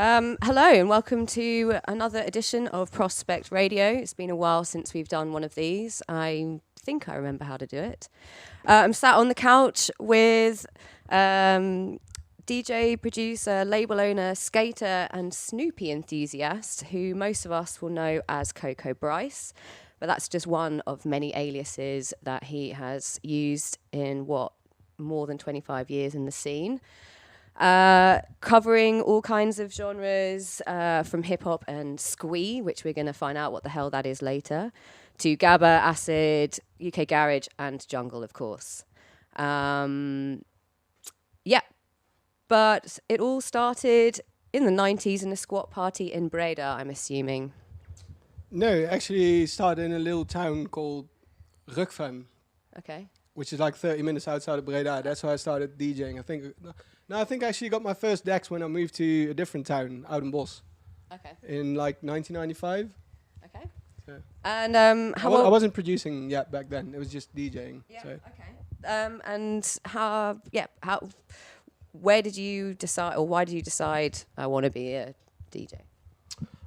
Hello and welcome to another edition of Prospect Radio. It's been a while since we've done one of these. I think I remember how to do it. I'm sat on the couch with DJ, producer, label owner, skater and Snoopy enthusiast who most of us will know as Coco Bryce. But that's just one of many aliases that he has used in more than 25 years in the scene. Covering all kinds of genres, from hip-hop and squee, which we're going to find out what the hell that is later, to gabba, acid, UK garage, and jungle, of course. But it all started in the 90s in a squat party in Breda, I'm assuming. No, it actually started in a little town called Rukven. Okay. Which is like 30 minutes outside of Breda. That's how I started DJing. I think I actually got my first decks when I moved to a different town out in Bos. Okay. In like 1995. Okay. So and I wasn't producing yet back then. It was just DJing. Yeah. So. Okay. And where did you decide, or why did you decide I want to be a DJ?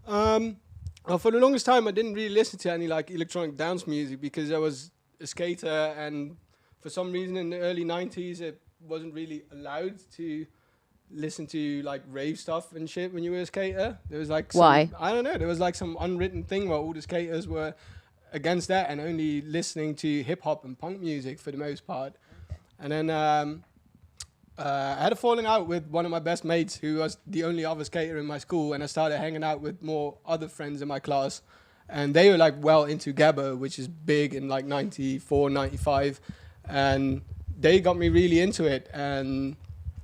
Well, for the longest time, I didn't really listen to any like electronic dance music because I was a skater, and for some reason in the early 90s, it wasn't really allowed to listen to like rave stuff and shit when you were a skater. There was like why? I don't know. There was like some unwritten thing where all the skaters were against that and only listening to hip hop and punk music for the most part. Okay. And then I had a falling out with one of my best mates who was the only other skater in my school, and I started hanging out with more other friends in my class, and they were like well into gabba, which is big in like 94, 95, and they got me really into it. And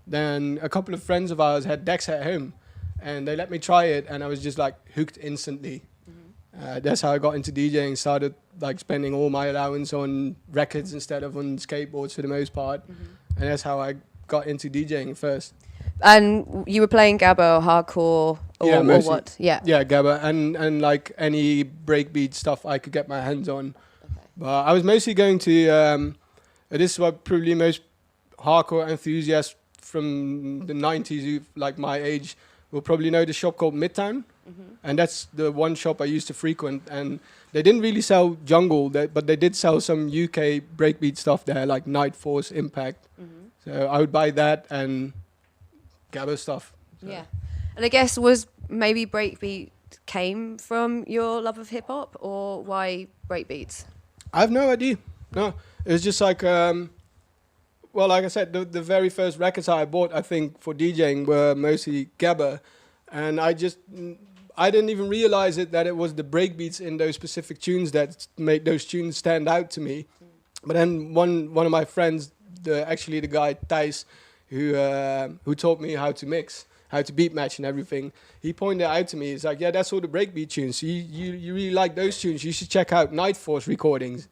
then a couple of friends of ours had decks at home, and they let me try it, and I was just like hooked instantly. Mm-hmm. That's how I got into DJing, started like spending all my allowance on records instead of on skateboards for the most part. Mm-hmm. And that's how I got into DJing first. And you were playing gabba or hardcore or what? Yeah. Yeah, gabba and like any breakbeat stuff I could get my hands on. Okay. But I was mostly going to this is what probably most hardcore enthusiasts from the 90s who like my age will probably know the shop called Midtown. Mm-hmm. And that's the one shop I used to frequent, and they didn't really sell jungle, but they did sell some UK breakbeat stuff there, like Night Force, Impact. Mm-hmm. So I would buy that and gabba stuff. So. Yeah. And I guess was maybe breakbeat came from your love of hip hop, or why breakbeats? I have no idea. No, it was just like, well, like I said, the very first records I bought, I think, for DJing were mostly gabba. And I didn't even realize that it was the breakbeats in those specific tunes that made those tunes stand out to me. But then one of my friends, the guy Thijs, who taught me how to mix, how to beat match and everything, he pointed out to me, he's like, yeah, that's all the breakbeat tunes. You really like those tunes, you should check out Night Force recordings.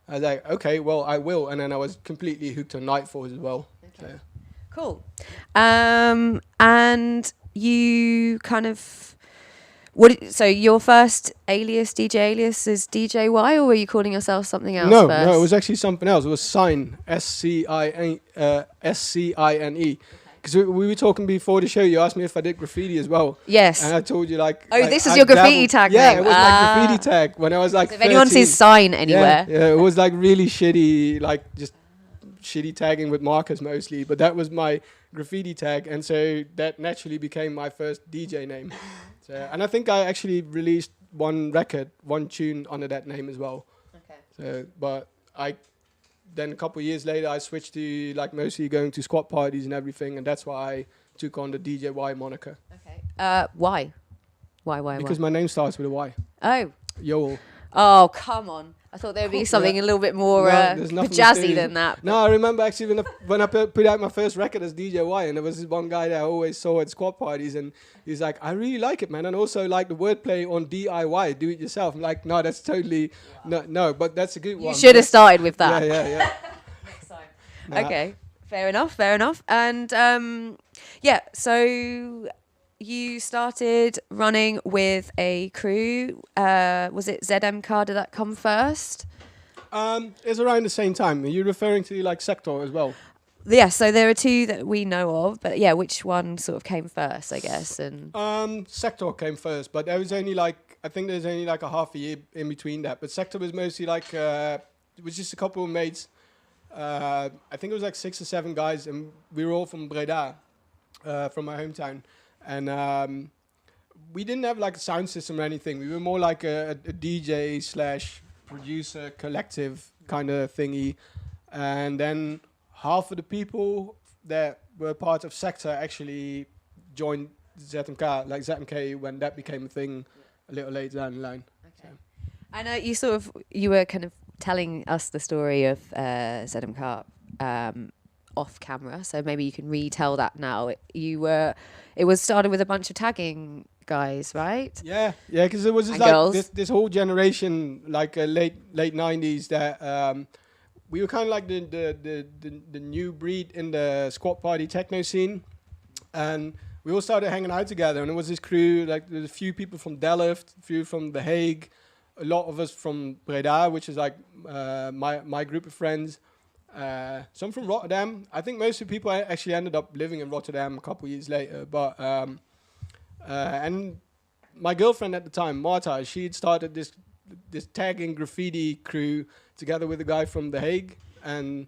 I was like, okay, well, I will. And then I was completely hooked on Night Force as well. Okay. So. Cool. And you kind of... So your first DJ alias is DJY, or were you calling yourself something else first? No, it was actually something else. It was Sign, SCINE. Because we were talking before the show, you asked me if I did graffiti as well. Yes. And I told you like... Oh, this is your graffiti tag name. Yeah, it was my graffiti tag when I was like 13. If anyone sees Sign anywhere. Yeah, it was like really shitty, like just shitty tagging with markers mostly. But that was my graffiti tag, and so that naturally became my first DJ name. So, and I think I actually released one tune under that name as well. Okay. So, but then a couple of years later, I switched to like mostly going to squat parties and everything, and that's why I took on the DJY moniker. Okay. Why? Why? Because my name starts with a Y. Oh. Yoel. Oh, come on. I thought there would be something a little bit more jazzy than that. No, I remember actually when I put out my first record as DJY, and there was this one guy that I always saw at squad parties, and he's like, I really like it, man, and also like the wordplay on DIY, do it yourself. I'm like, no, that's totally, no, but that's a good one. You should have started with that. Yeah. Next time. Nah. Okay, fair enough. And so... You started running with a crew. Was it ZMK? Did that come first? It's around the same time. Are you referring to like Sector as well? yeah, so there are two that we know of, but yeah, which one sort of came first, I guess? And Sector came first, but there was only I think there's only like a half a year in between that. But Sector was mostly it was just a couple of mates. I think it was like 6 or 7 guys, and we were all from Breda, from my hometown. And we didn't have like a sound system or anything. We were more like a DJ / producer collective kind of thingy. And then half of the people that were part of Sector actually joined ZMK, like ZMK, when that became a thing a little later down the line. Okay. So. I know you were kind of telling us the story of ZMK off camera, so maybe you can retell that now. It was started with a bunch of tagging guys, right? Yeah, because there was this whole generation, like late 90s, that we were kind of like the new breed in the squat party techno scene, and we all started hanging out together. And it was this crew, like there's a few people from Delft, a few from The Hague, a lot of us from Breda, which is like my group of friends. Some from Rotterdam. I think most of the people actually ended up living in Rotterdam a couple of years later. But and my girlfriend at the time, Marta, she'd started this tagging graffiti crew together with a guy from The Hague. And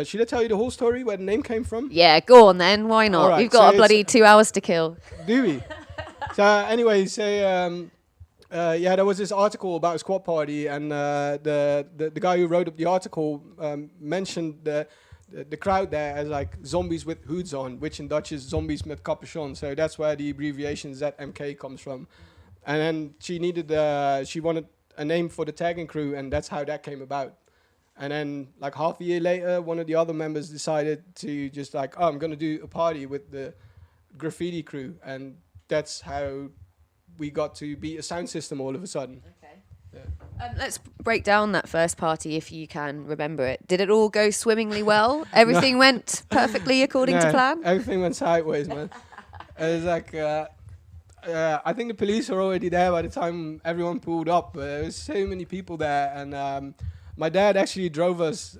should I tell you the whole story, where the name came from? Yeah, go on then. Why not? Right, We've got a bloody 2 hours to kill. Do we? So anyway, there was this article about a squat party, and the guy who wrote up the article mentioned the crowd there as like zombies with hoods on, which in Dutch is zombies met capuchon. So that's where the abbreviation ZMK comes from. And then she wanted a name for the tagging crew, and that's how that came about. And then like half a year later, one of the other members decided to just like, I'm going to do a party with the graffiti crew, and that's how we got to be a sound system all of a sudden. Okay. Yeah. Let's break down that first party if you can remember it. Did it all go swimmingly well? Everything went perfectly according to plan? Everything went sideways, man. It was like, I think the police were already there by the time everyone pulled up. There was so many people there, and my dad actually drove us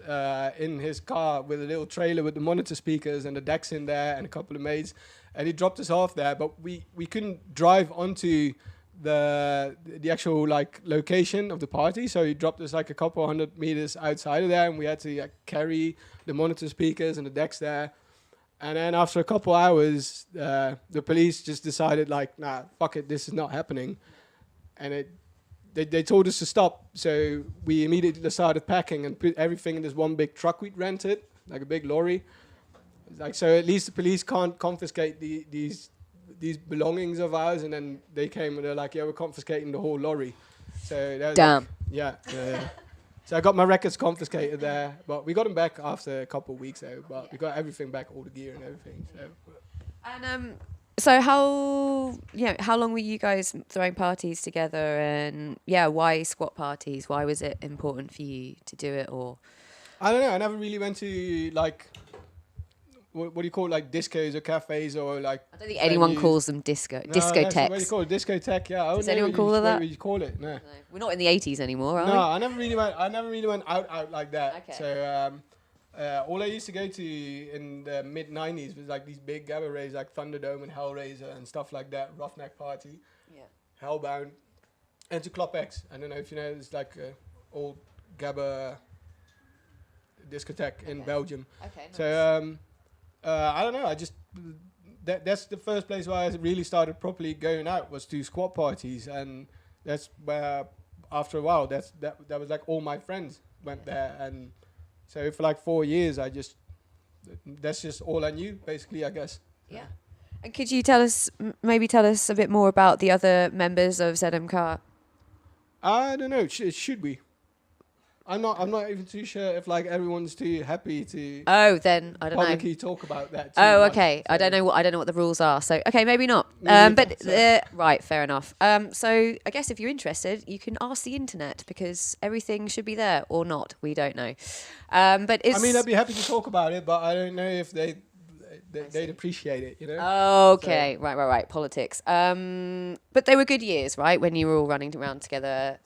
in his car with a little trailer with the monitor speakers and the decks in there and a couple of mates. And he dropped us off there, but we couldn't drive onto the actual like location of the party, so he dropped us like a couple 100 meters outside of there, and we had to like carry the monitor speakers and the decks there. And then after a couple hours, the police just decided like, nah, fuck it, this is not happening, and they told us to stop. So we immediately started packing and put everything in this one big truck we'd rented, like a big lorry. Like, so at least the police can't confiscate these belongings of ours. And then they came and they're like, yeah, we're confiscating the whole lorry. So that was damn. Like, yeah. So I got my records confiscated there, but we got them back after a couple of weeks though. But we got everything back, all the gear and everything. So. And so how long were you guys throwing parties together? And why squat parties? Why was it important for you to do it? Or I don't know. I never really went to like. What do you call it, like discos or cafes or like? I don't think anyone calls them discotheques. What do you call it? Discotheque, yeah. Does anyone call it that? What would you call it? No. We're not in the 80s anymore, are we? No, I never really went out like that. Okay. So all I used to go to in the mid 90s was like these big gabba raves like Thunderdome and Hellraiser and stuff like that. Roughneck Party, Hellbound, and to Club X. I don't know if you know, it's like old gabba discotheque in Belgium. Okay. Nice. So. I don't know. I just that's the first place where I really started properly going out was to squat parties, and that's where after a while that was like all my friends went there, and so for like 4 years that's just all I knew basically, I guess. Yeah. And could you tell us a bit more about the other members of ZMK? I don't know. Should we? I'm not even too sure if like everyone's too happy to. Oh, then I don't know. Publicly talk about that. Oh, okay. So I don't know what the rules are. So okay, maybe not. Right, fair enough. So I guess if you're interested, you can ask the internet because everything should be there or not. We don't know. But I mean, I'd be happy to talk about it, but I don't know if they'd appreciate it, you know. Okay, so. Right. Politics. But they were good years, right? When you were all running around together.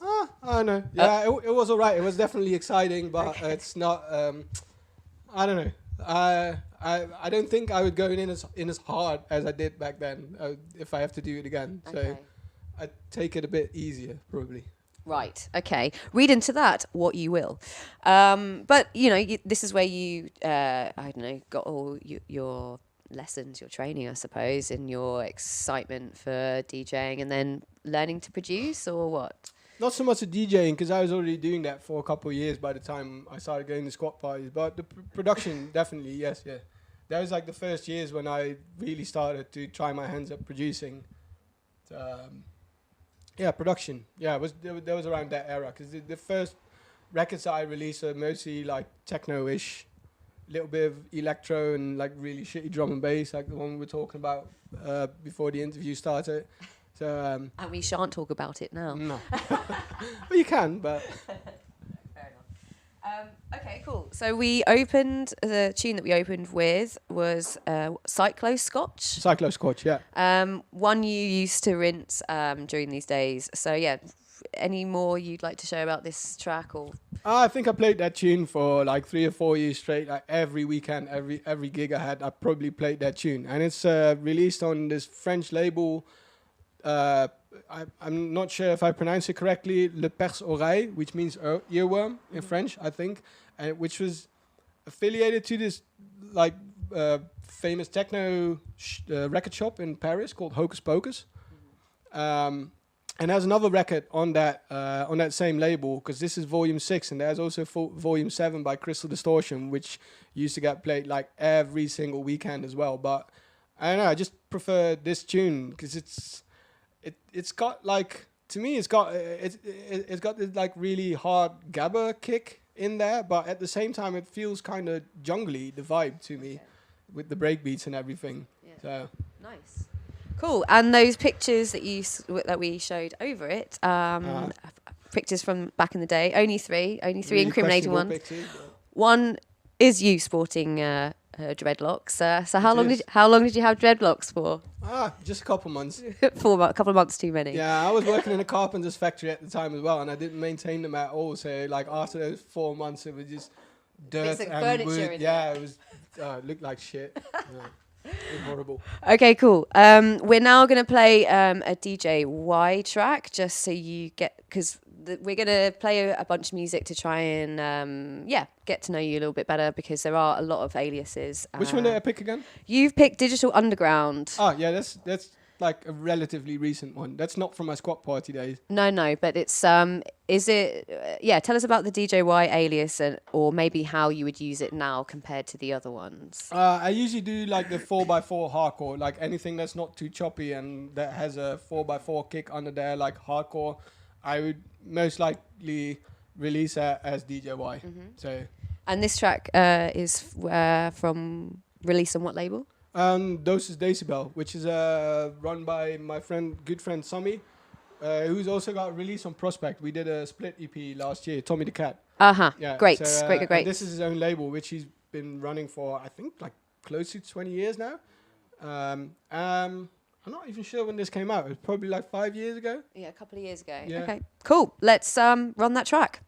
I know. Yeah, it was all right. It was definitely exciting, but it's not. I don't know. I don't think I would go in as hard as I did back then if I have to do it again. Okay. So I'd take it a bit easier, probably. Right. Okay. Read into that what you will. But this is where you, I don't know, got all your lessons, your training, I suppose, and your excitement for DJing, and then learning to produce, or what? Not so much a DJing, because I was already doing that for a couple of years by the time I started going to squat parties. But the production, definitely, yes, yeah. That was like the first years when I really started to try my hands at producing. Production. Yeah, that was around that era, because the first records I released are mostly like techno-ish, little bit of electro and like really shitty drum and bass, like the one we were talking about before the interview started. So And we shan't talk about it now. no, well you can, but Fair enough. Okay, cool. So the tune that we opened with was Cyclo Scotch. Cyclo Scotch, yeah. One you used to rinse during these days. So yeah, any more you'd like to share about this track? Or I think I played that tune for like 3 or 4 years straight. Like every weekend, every gig I had, I probably played that tune. And it's released on this French label. I'm not sure if I pronounce it correctly. Le Perce Oreille, which means earworm in French, I think, and which was affiliated to this like famous techno record shop in Paris called Hocus Pocus. And there's another record on that same label, because this is Volume 6, and there's also Volume 7 by Crystal Distortion, which used to get played like every single weekend as well. But I don't know, I just prefer this tune because it's got like, to me it's got this like really hard gabba kick in there, but at the same time it feels kind of jungly, the vibe to me, with the breakbeats and everything. Yeah. So nice. Cool. And those pictures that we showed over it, pictures from back in the day, only three really incriminating questionable ones. pictures, One is you sporting dreadlocks. So how long did you have dreadlocks for? Just a couple months. For a couple of months too many. Yeah, I was working in a carpenter's factory at the time as well, and I didn't maintain them at all. So like after those 4 months, it was just dirt Basic and furniture wood. in Yeah, it was looked like shit. It was horrible. Okay, cool. We're now going to play a DJ Y track, just so you get, because we're going to play a bunch of music to try and get to know you a little bit better, because there are a lot of aliases. Which one did I pick again? You've picked Digital Underground. Oh yeah, that's like a relatively recent one. That's not from my squat party days. No, but it's is it? Tell us about the DJY alias, or maybe how you would use it now compared to the other ones. I usually do like the 4x4 hardcore, like anything that's not too choppy and that has a 4x4 kick under there, like hardcore. I would most likely release it as DJY. So. And this track is from released on what label? Doses Decibel, which is run by my good friend Sammy, who's also got released on Prospect. We did a split EP last year, Tommy the Cat. Yeah, great. This is his own label, which he's been running for, I think, like close to 20 years now. I'm not even sure when this came out. It was probably like 5 years ago. Yeah, a couple of years ago. Yeah. Okay, cool. Let's run that track.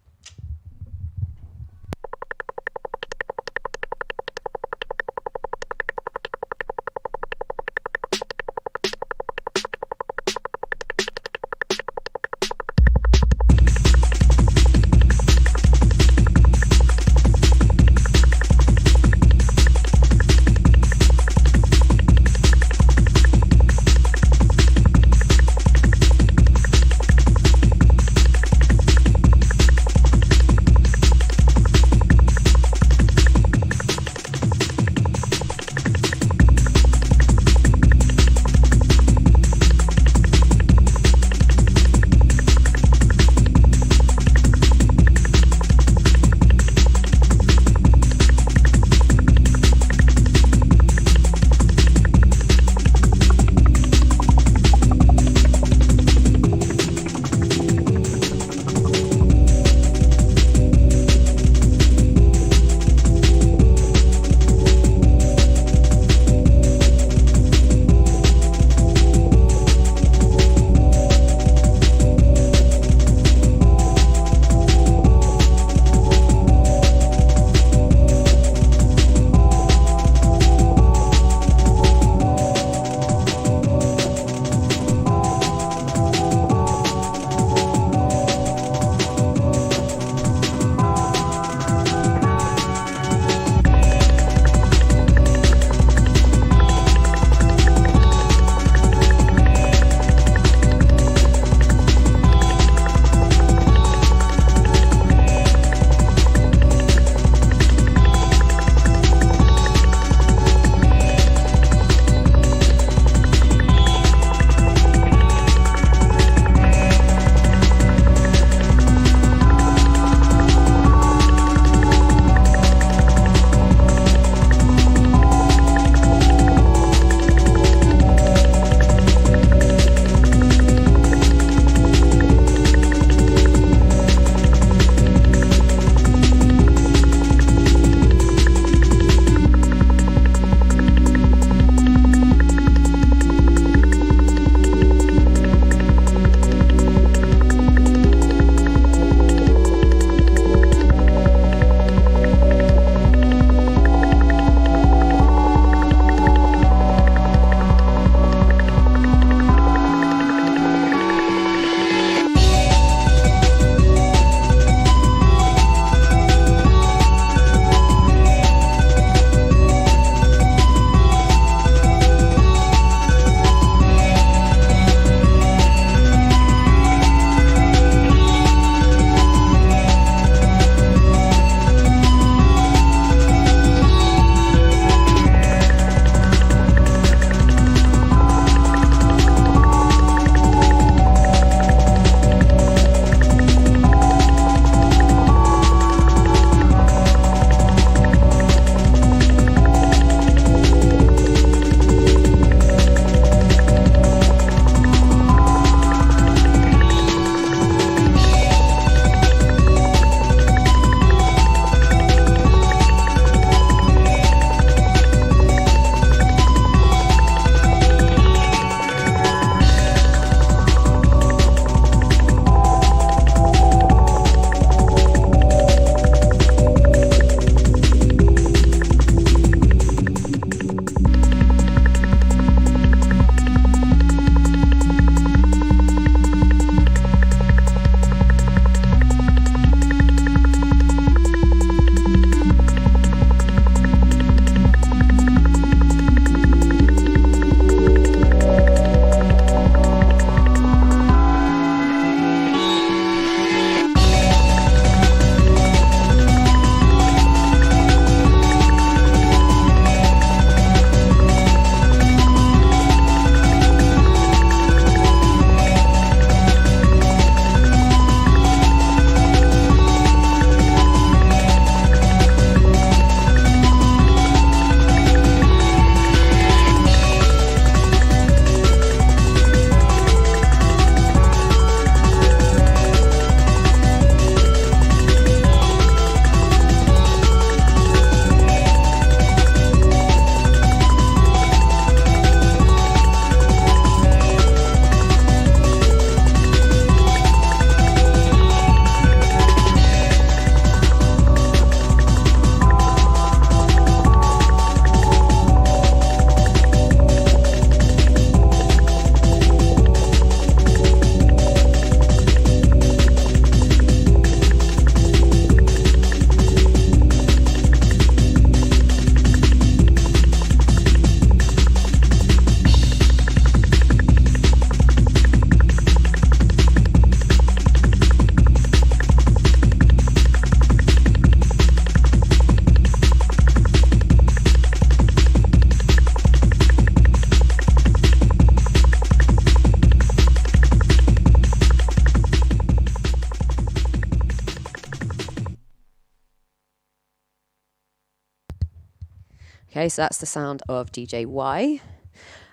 Okay, so that's the sound of DJ Y.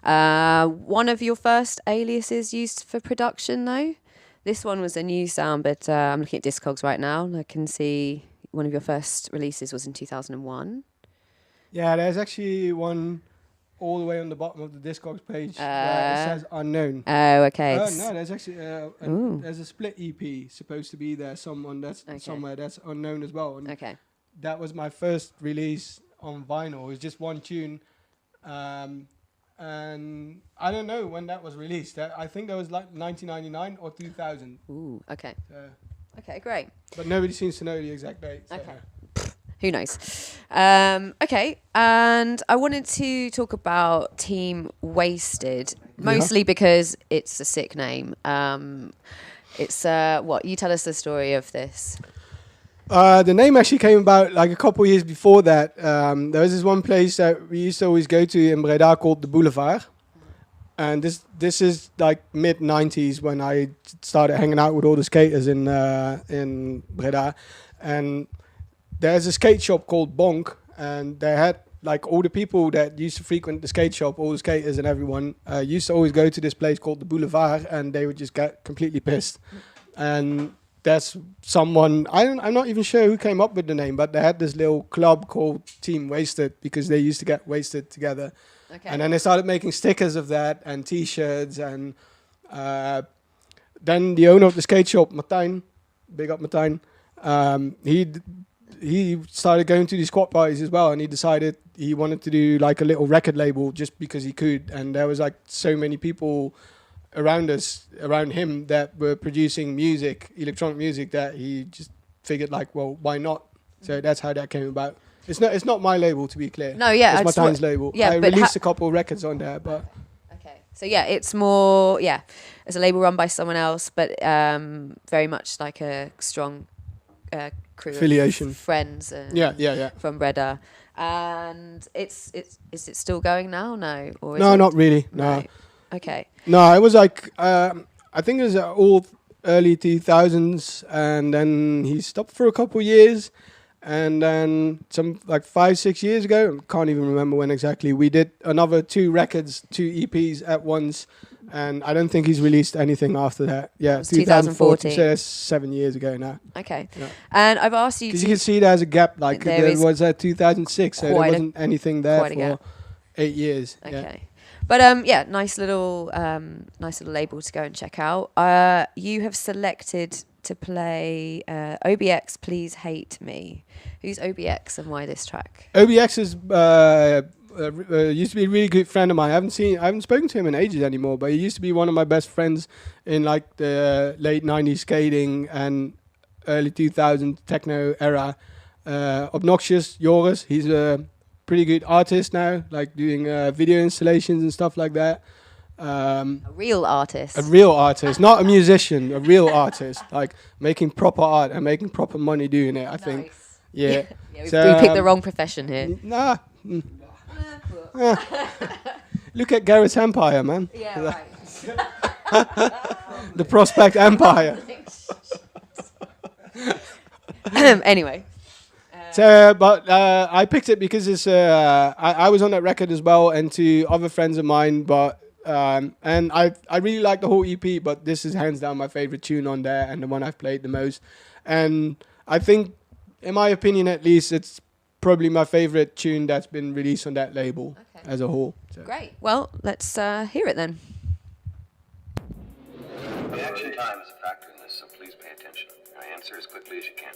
One of your first aliases used for production, though? This one was a new sound, but I'm looking at Discogs right now, and I can see one of your first releases was in 2001. Yeah, there's actually one all the way on the bottom of the Discogs page where it says unknown. Oh, okay. No, there's actually there's a split EP supposed to be there. Somewhere that's unknown as well. And Okay. that was my first release on vinyl. It was just one tune, and I don't know when that was released. I think that was like 1999 or 2000. Ooh, okay. Okay, great. But nobody seems to know the exact date. So. Okay. Who knows? Okay, and I wanted to talk about Team Wasted, mostly because it's a sick name. It's what? You tell us the story of this. The name actually came about like a couple of years before that. There was this one place that we used to always go to in Breda called the Boulevard. And this is like mid-90s when I started hanging out with all the skaters in Breda. And there's a skate shop called Bonk, and they had like all the people that used to frequent the skate shop, all the skaters and everyone, used to always go to this place called the Boulevard, and they would just get completely pissed. And that's someone, I'm not even sure who came up with the name, but they had this little club called Team Wasted because they used to get wasted together. Okay. And then they started making stickers of that and T-shirts, and then the owner of the skate shop, Martijn, big up Martijn, he started going to these squat parties as well, and he decided he wanted to do like a little record label just because he could. And there was like so many people around him that were producing music, electronic music, that he just figured like, well, why not? So that's how that came about. It's not my label, to be clear. No, yeah, it's Martijn's label. Yeah, I released a couple of records on there, but okay. So yeah, it's more it's a label run by someone else, but very much like a strong crew affiliation, of friends. From Breda, and is it still going now? No, or no, not really. No. Okay. No, it was like I think it was all early 2000s, and then he stopped for a couple of years, and then some like 5-6 years ago, I can't even remember when exactly, we did another 2 EPs at once, and I don't think he's released anything after that. Yeah, 2014. So that's 7 years ago now. Okay. Yeah. And I've asked you because you can see there's a gap. Like there was 2006, so there wasn't anything there for 8 years. Okay. Yeah. But nice little label to go and check out. You have selected to play OBX, Please Hate Me. Who's OBX and why this track? OBX is used to be a really good friend of mine. I haven't spoken to him in ages anymore, but he used to be one of my best friends in like the late 90s skating and early 2000s techno era. Obnoxious Joris, he's a pretty good artist now, like doing video installations and stuff like that. A real artist. A real artist, not a musician, a real artist, like making proper art and making proper money doing it, I think. Yeah. We picked the wrong profession here. Nah. Look at Garrett's Empire, man. Yeah, right. The Prospect Empire. Anyway. But I picked it because it's I was on that record as well, and to other friends of mine. But and I really like the whole EP, but this is hands down my favorite tune on there and the one I've played the most. And I think, in my opinion at least, it's probably my favorite tune that's been released on that label as a whole. So. Great. Well, let's hear it then. Reaction time is a factor in this, so please pay attention. Answer as quickly as you can.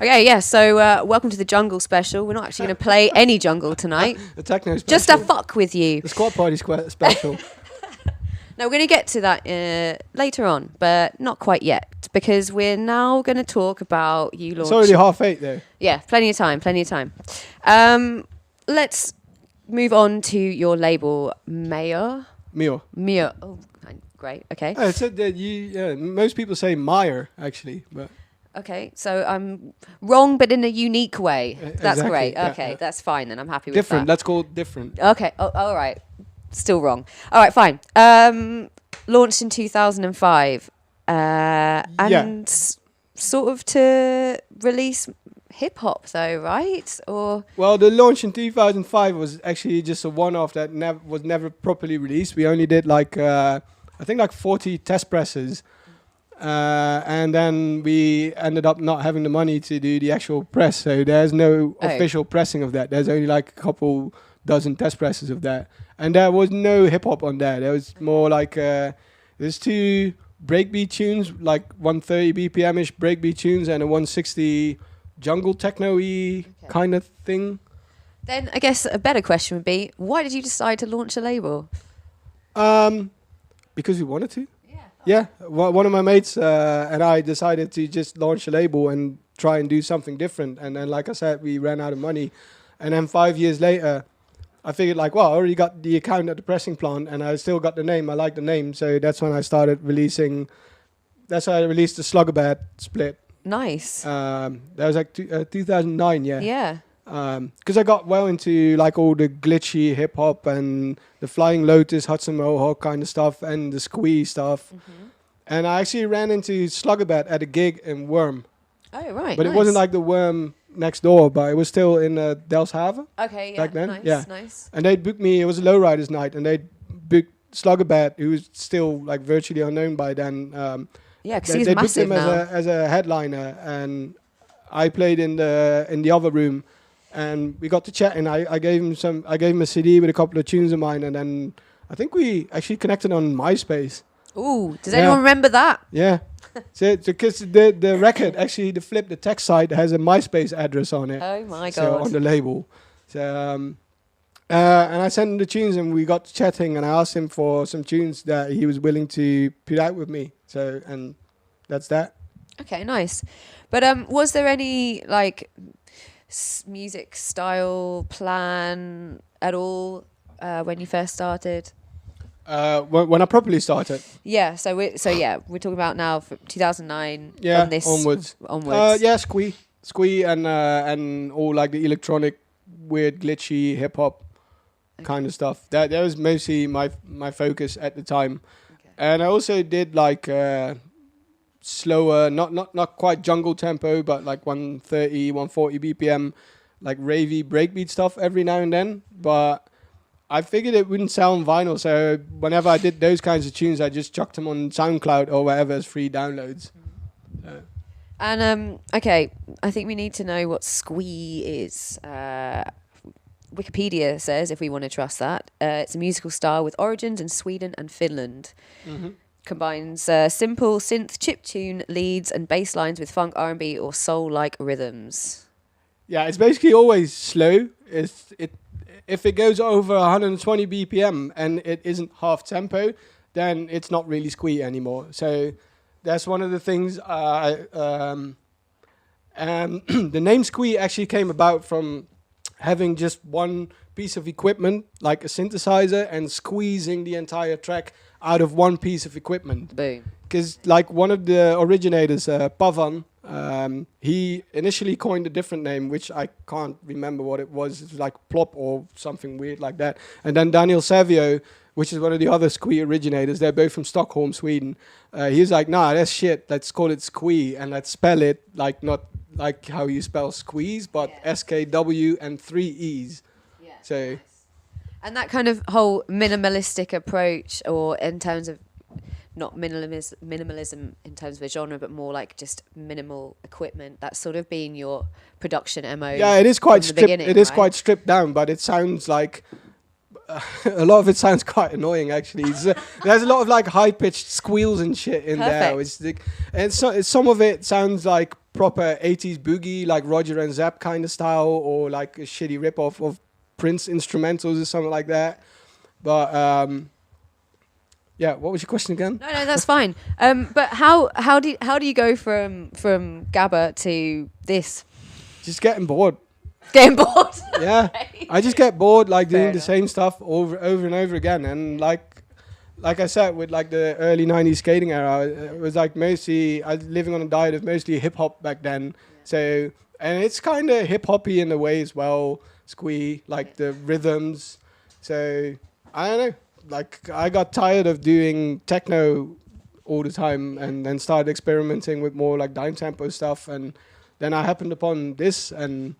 Okay, yeah, so welcome to the jungle special. We're not actually going to play any jungle tonight. The techno special. Just to fuck with you. The squad party special. No, we're going to get to that later on, but not quite yet, because we're now going to talk about you launching... It's already 8:30 though. Yeah, plenty of time. Let's move on to your label, Mio. Oh, great, okay. I said that most people say Meyer, actually, but... Okay, so I'm wrong, but in a unique way. That's Exactly, great. yeah, Okay, yeah. that's fine then. I'm happy with Different, that. let's call it different. Okay, all right. Still wrong. All right, fine. Launched in 2005. And sort of to release hip-hop, though, right? Or Well, the launch in 2005 was actually just a one-off that was never properly released. We only did I think 40 test presses. And then we ended up not having the money to do the actual press, so there's no official pressing of that. There's only a couple dozen test presses of that, and there was no hip hop on there. There was more there's 2 breakbeat tunes, 130 BPM ish breakbeat tunes, and a 160 jungle techno-y kind of thing. then I guess a better question would be, why did you decide to launch a label? Because we wanted to. Yeah, one of my mates and I decided to just launch a label and try and do something different. And then, like I said, we ran out of money. And then 5 years later, I figured I already got the account at the pressing plant and I still got the name. I like the name. So that's when I started releasing. That's how I released the Slugabad split. Nice. That was 2009, yeah. Yeah. Because I got well into all the glitchy hip hop and the Flying Lotus, Hudson Mohawk kind of stuff and the squee stuff. Mm-hmm. And I actually ran into Slugabad at a gig in Worm. Oh, right. But it wasn't like the Worm next door, but it was still in Delfshaven. Okay, yeah. Back then. Nice, Yeah. nice. And they booked me, it was a lowriders night, and they booked Slugabad, who was still virtually unknown by then. Yeah, because They he's booked massive him now. as a headliner, and I played in the other room. And we got to chat, and I gave him a CD with a couple of tunes of mine, and then I think we actually connected on MySpace. Ooh, does anyone remember that? Yeah, so because the record actually the text site has a MySpace address on it. Oh my So god. on the label. So and I sent him the tunes, and we got to chatting, and I asked him for some tunes that he was willing to put out with me. So and that's that. Okay, nice. But was there any music style plan at all when you first started? When I properly started. Yeah, so we're talking about now from 2009 Yeah, on this onwards. Yeah, squee and all the electronic, weird, glitchy hip hop kind of stuff. That was mostly my focus at the time. Okay. And I also did slower, not quite jungle tempo, but 130, 140 BPM, ravey breakbeat stuff every now and then. But I figured it wouldn't sell on vinyl, so whenever I did those kinds of tunes, I just chucked them on SoundCloud or wherever as free downloads. And okay, I think we need to know what squee is. Wikipedia says, if we want to trust that, it's a musical style with origins in Sweden and Finland. Mm-hmm. Combines simple synth chiptune leads and bass lines with funk, R&B or soul-like rhythms. Yeah, it's basically always slow. If it goes over 120 BPM and it isn't half tempo, then it's not really squee anymore. So that's one of the things. The name squee actually came about from having just one piece of equipment, like a synthesizer, and squeezing the entire track out of one piece of equipment. Boom. Because one of the originators, Pavan, he initially coined a different name, which I can't remember what it was. It was Plop or something weird like that. And then Daniel Savio, which is one of the other squee originators, they're both from Stockholm, Sweden. He was like, nah, that's shit. Let's call it squee and let's spell it not like how you spell squeeze, but SKW and 3 E's. Yeah. So. Nice. And that kind of whole minimalistic approach, or in terms of not minimalism in terms of a genre, but more just minimal equipment, that's sort of being your production MO. Yeah, it is quite stripped. It is right? quite stripped down, but it sounds like a lot of it sounds quite annoying actually. There's a lot of high pitched squeals and shit in there. It's and some of it sounds proper 80s boogie, like Roger and Zapp kind of style, or like a shitty rip-off of Prince instrumentals or something like that. But yeah, what was your question again? No, that's fine. But how do you go from Gabba to this? Just getting bored. Getting bored. Yeah, Okay. I just get bored like Fair doing the enough. same stuff over and over again, and like I said, with like the early 90s skating era, it was like mostly, I was living on a diet of mostly hip hop back then. So, and it's kind of hip hoppy in a way as well, squee, like the rhythms. So, I don't know, like I got tired of doing techno all the time and then started experimenting with more like down tempo stuff. And then I happened upon this, and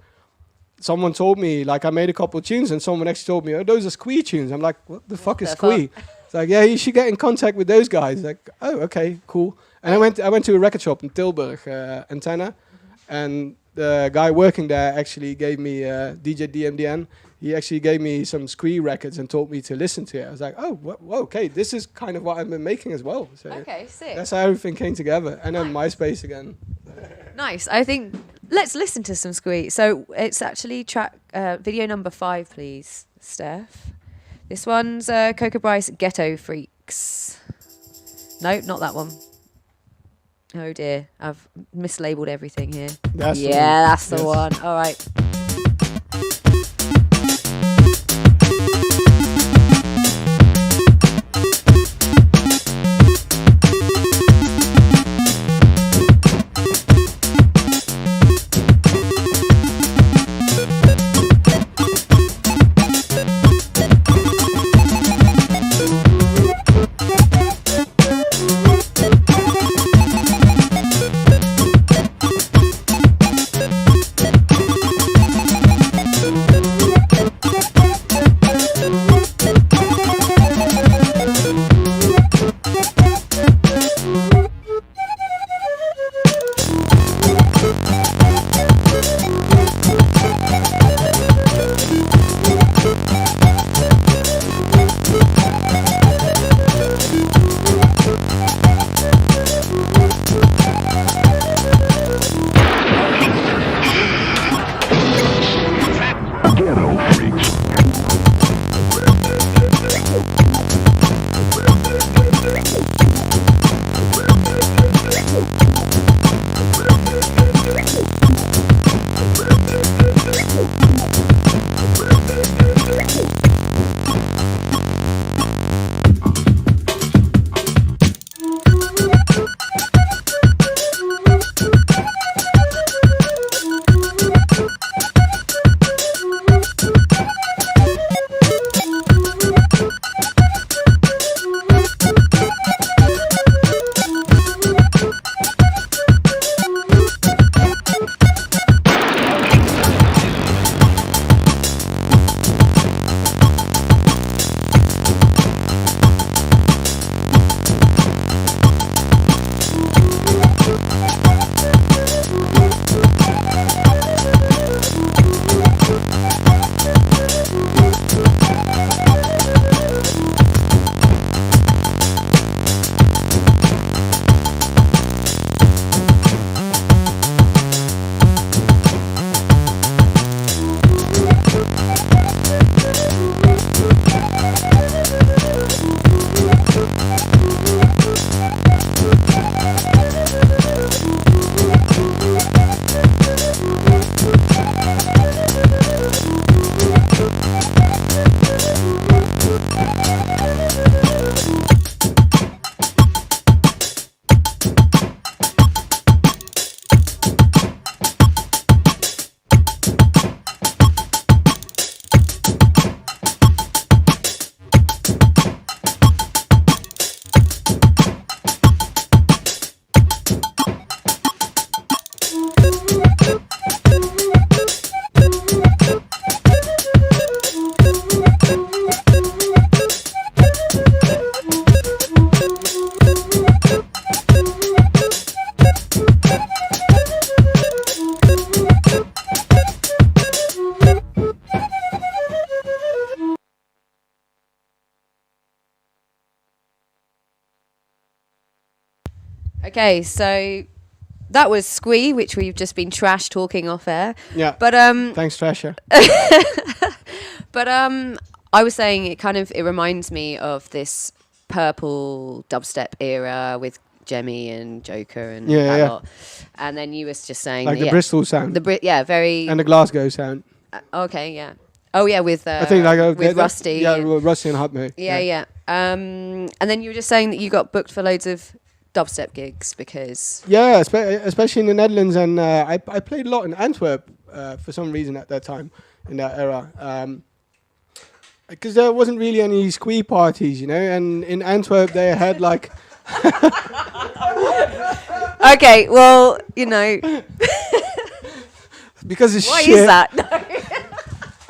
someone told me, like I made a couple of tunes and someone actually told me, oh, those are squee tunes. I'm like, what the fuck is the squee? It's like, yeah, you should get in contact with those guys. Like, oh, okay, cool. And I went to a record shop in Tilburg, Antenna, and the guy working there actually gave me DJ DMDN. He actually gave me some squee records and told me to listen to it. I was like, oh, okay, this is kind of what I've been making as well. So Okay, sick. that's how everything came together. And then MySpace again. Nice. I think let's listen to some squee. So it's actually track video number 5, please, Steph. This one's Coco Bryce, Ghetto Freaks. No, not that one. Oh dear, I've mislabeled everything here. That's the one. That's the Yes. one. All right. Okay, so that was Squee, which we've just been trash talking off air. Yeah. But Thanks, Trasher. But I was saying it reminds me of this purple dubstep era with Jemmy and Joker and that lot. And then you was just saying like the Bristol sound. Very. And the Glasgow sound. Okay, yeah. Oh yeah, with I think with Rusty. Yeah, with Rusty and Hotmo. Yeah. And then you were just saying that you got booked for loads of dubstep gigs because... Yeah, especially in the Netherlands, and I played a lot in Antwerp for some reason at that time, in that era. Because there wasn't really any squee parties, and in Antwerp they had like... Okay, well, because it's Why shit. is that?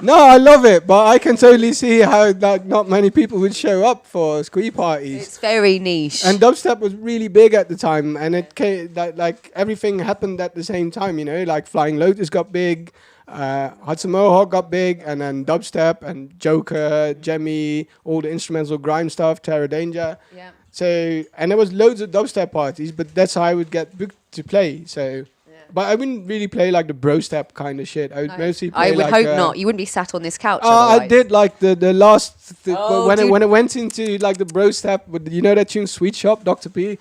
No, I love it, but I can totally see how not many people would show up for squee parties. It's very niche. And dubstep was really big at the time, and it came, like everything happened at the same time. Like Flying Lotus got big, Hudson Mohawk got big, and then dubstep and Joker, Jemmy, all the instrumental grime stuff, Terror Danger. Yeah. So, and there was loads of dubstep parties, but that's how I would get booked to play. So. But I wouldn't really play like the bro step kind of shit. I would mostly play I would like, hope not. You wouldn't be sat on this couch. I did like the last when dude. it went into like the bro step with that tune Sweet Shop, Dr. P.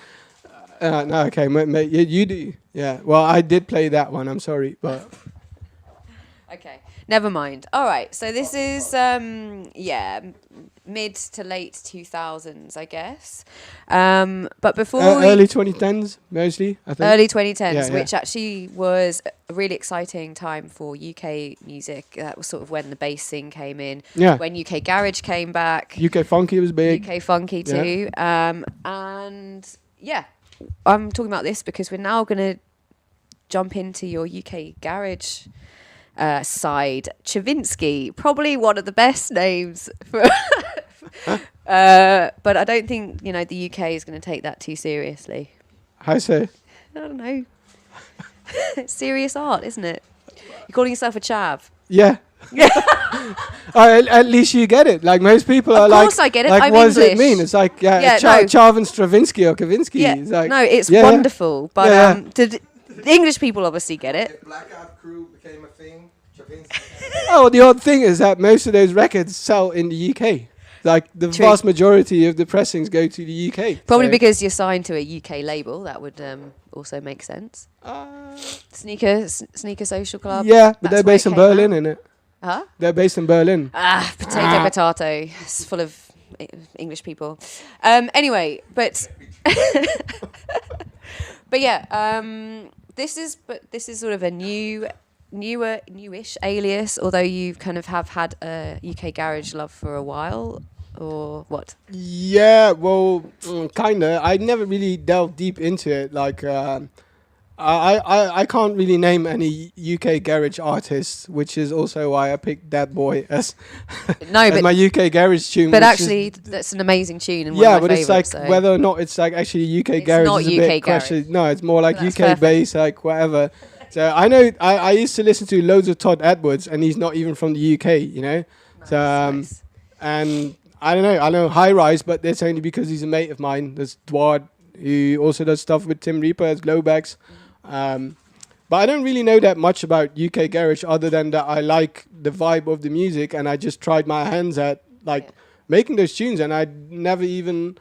No, okay, you do. Yeah. Well, I did play that one. I'm sorry, but Okay, never mind. All right, so this is mid to late 2000s, I guess. But before early 2010s mostly, I think. Early 2010s, Yeah. which actually was a really exciting time for UK music. That was sort of when the bass scene came in. Yeah. When UK Garage came back. UK Funky was big. UK Funky too. And yeah, I'm talking about this because we're now going to jump into your UK Garage side. Chavinsky, probably one of the best names for... but I don't think the UK is going to take that too seriously. How so? I don't know. It's serious art, isn't it? You're calling yourself a chav. Yeah. At least you get it. Like most people are like. Of course I get it. Like, I'm what does it English. mean? It's like Yeah, Chav and Stravinsky or Kavinsky. Yeah, It's like, no, it's yeah, wonderful. But Yeah. the English people obviously get it. Blackout Crew became a thing. Oh, the odd thing is that most of those records sell in the UK. Like the True. vast majority of the pressings go to the UK. Probably So- because you're signed to a UK label. That would also make sense. Sneaker Social Club. Yeah, but that's they're where based it in came Berlin, out. innit? Huh? They're based in Berlin. Potato. It's full of English people. Anyway, but but yeah, this is sort of a newish alias. Although you kind of have had a UK garage love for a while, or what? Yeah, well, kinda. I never really delved deep into it. Like, I can't really name any UK garage artists, which is also why I picked That Boy as, No, as but my UK garage tune. but which actually, that's an amazing tune and one yeah, of my but it's like favourites, so. whether or not it's like actually UK It's garage not is a UK bit garage. questioned. No, it's more like That's UK perfect. bass, like whatever. So I know I used to listen to loads of Todd Edwards, and he's not even from the UK, So Nice. and I don't know. I know High Rise, but that's only because he's a mate of mine. There's Dward, who also does stuff with Tim Reaper as Glowbacks. But I don't really know that much about UK garage, other than that I like the vibe of the music, and I just tried my hands at making those tunes, and I never even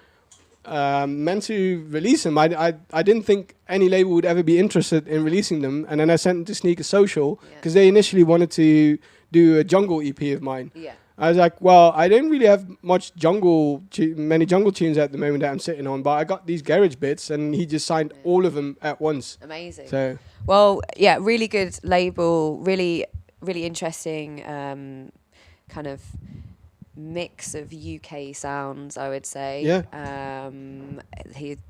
meant to release them. I didn't think any label would ever be interested in releasing them, and then I sent them to Sneaker Social because they initially wanted to do a jungle EP of mine. Yeah. I was like, well, I don't really have many jungle tunes at the moment that I'm sitting on, but I got these garage bits, and he just signed all of them at once. Amazing. So Well, yeah, really good label, really, really interesting kind of mix of UK sounds, I would say. Yeah.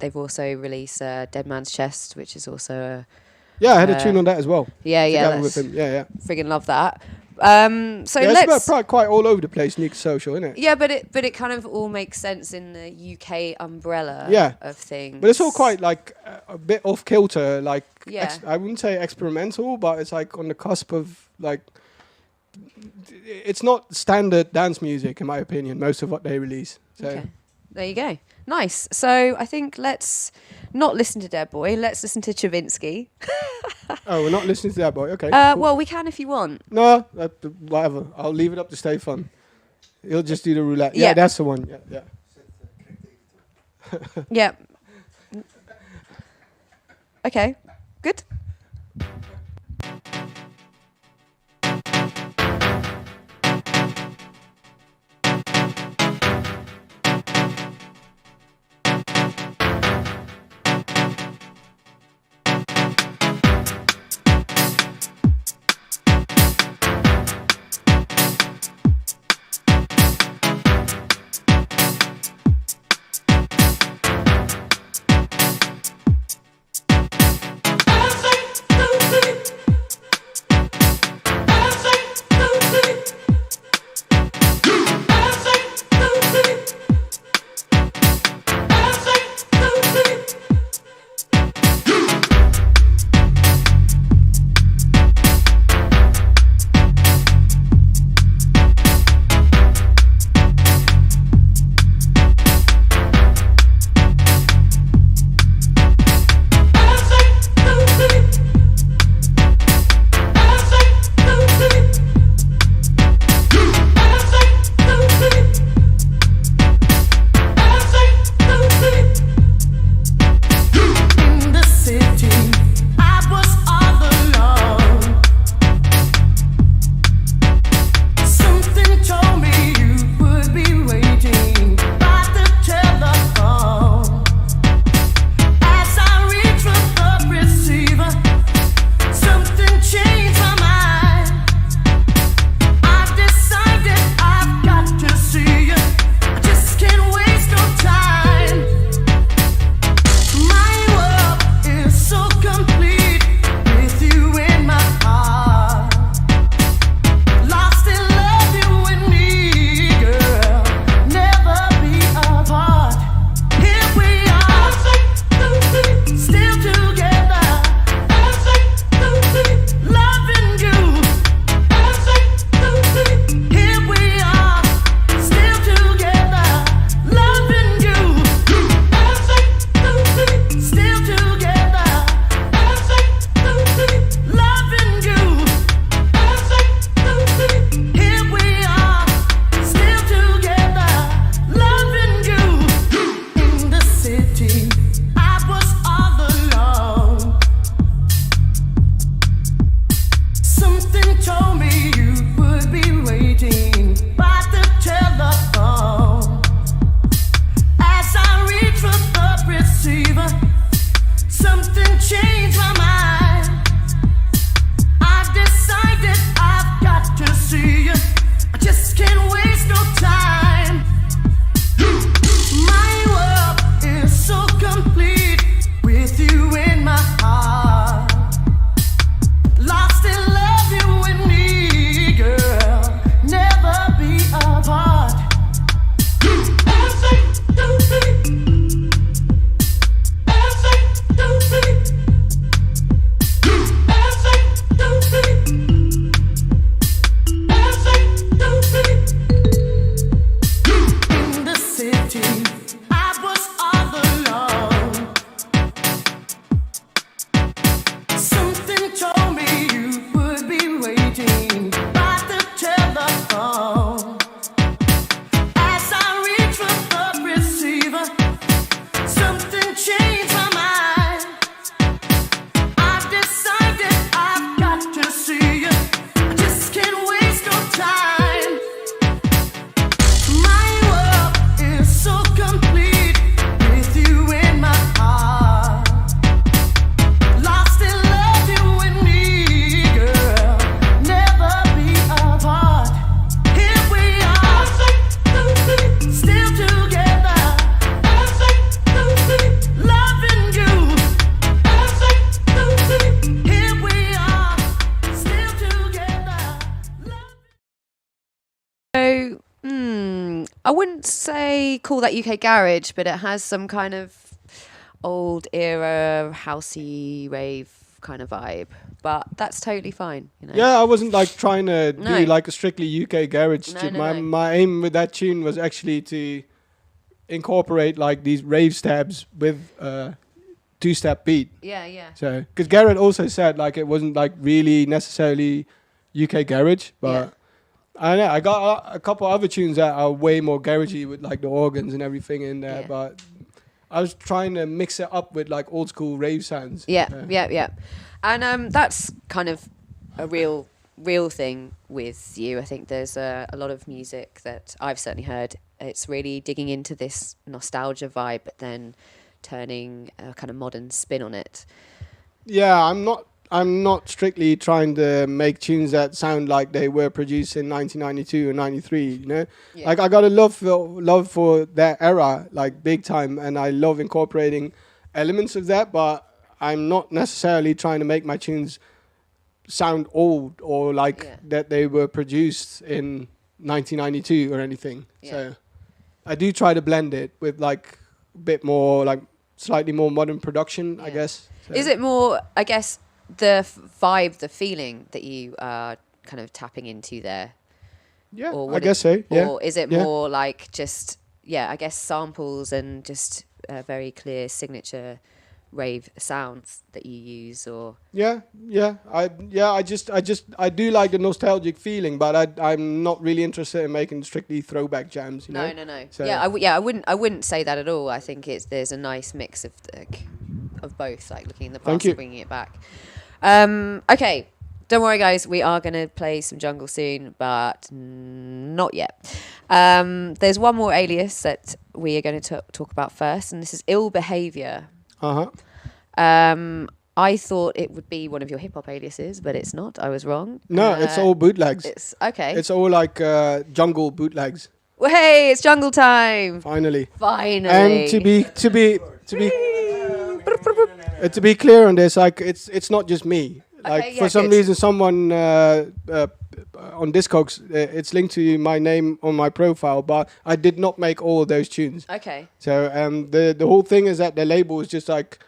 They've also released Dead Man's Chest, which is also yeah, I had a tune on that as well. yeah, together that's with him. Yeah. friggin' love that. So Yeah, let's it's about quite all over the place, Sneaker Social, isn't it? yeah, but it kind of all makes sense in the UK umbrella Yeah. of things. But it's all quite like a bit off kilter, like Yeah. I wouldn't say experimental, but it's like on the cusp of like it's not standard dance music in my opinion. Most of what they release. So Okay. There you go. Nice. So I think let's not listen to Dead Boy. Let's listen to Chavinsky. Oh, we're not listening to that boy. Okay. Cool. Well, we can if you want. No, whatever. I'll leave it up to Stefan. He'll just do the roulette. Yeah, that's the one. Yeah. Yeah. Okay. Good. I wouldn't say call that UK garage, but it has some kind of old era housey rave kind of vibe. But that's totally fine, you know. Yeah, I wasn't like trying to do like a strictly UK garage tune. No. My aim with that tune was actually to incorporate like these rave steps with two-step beat. Yeah. So, because Garrett also said like it wasn't like really necessarily UK garage, but I don't know. I got a couple other tunes that are way more garagey with like the organs and everything in there, but I was trying to mix it up with like old school rave sounds. Yeah. And that's kind of a real thing with you. I think there's a lot of music that I've certainly heard. It's really digging into this nostalgia vibe, but then turning a kind of modern spin on it. Yeah, I'm not strictly trying to make tunes that sound like they were produced in 1992 or 93, you know? Yeah. Like, I got a love for that era, like, big time, and I love incorporating elements of that, but I'm not necessarily trying to make my tunes sound old or like that they were produced in 1992 or anything. Yeah. So I do try to blend it with, like, a bit more, like, slightly more modern production, I guess. So. Is it more, I guess, the vibe, the feeling that you are kind of tapping into there? Yeah, I guess so. Yeah. Or is it more like just, I guess samples and just a very clear signature rave sounds that you use? Or I do like the nostalgic feeling, but I'm not really interested in making strictly throwback jams. You know? No. So I wouldn't say that at all. I think there's a nice mix of both, like looking in the past and bringing it back. Okay, don't worry guys, we are going to play some jungle soon, but not yet. There's one more alias that we are going to talk about first, and this is Ill Behavior. I thought it would be one of your hip-hop aliases, but it's not. I was wrong. No, it's all bootlegs. It's okay. It's all like jungle bootlegs. Well, hey, it's jungle time. Finally. And to be clear on this, like it's not just me. Like for some reason, someone on Discogs, it's linked to my name on my profile, but I did not make all of those tunes. Okay. So the whole thing is that the label is just like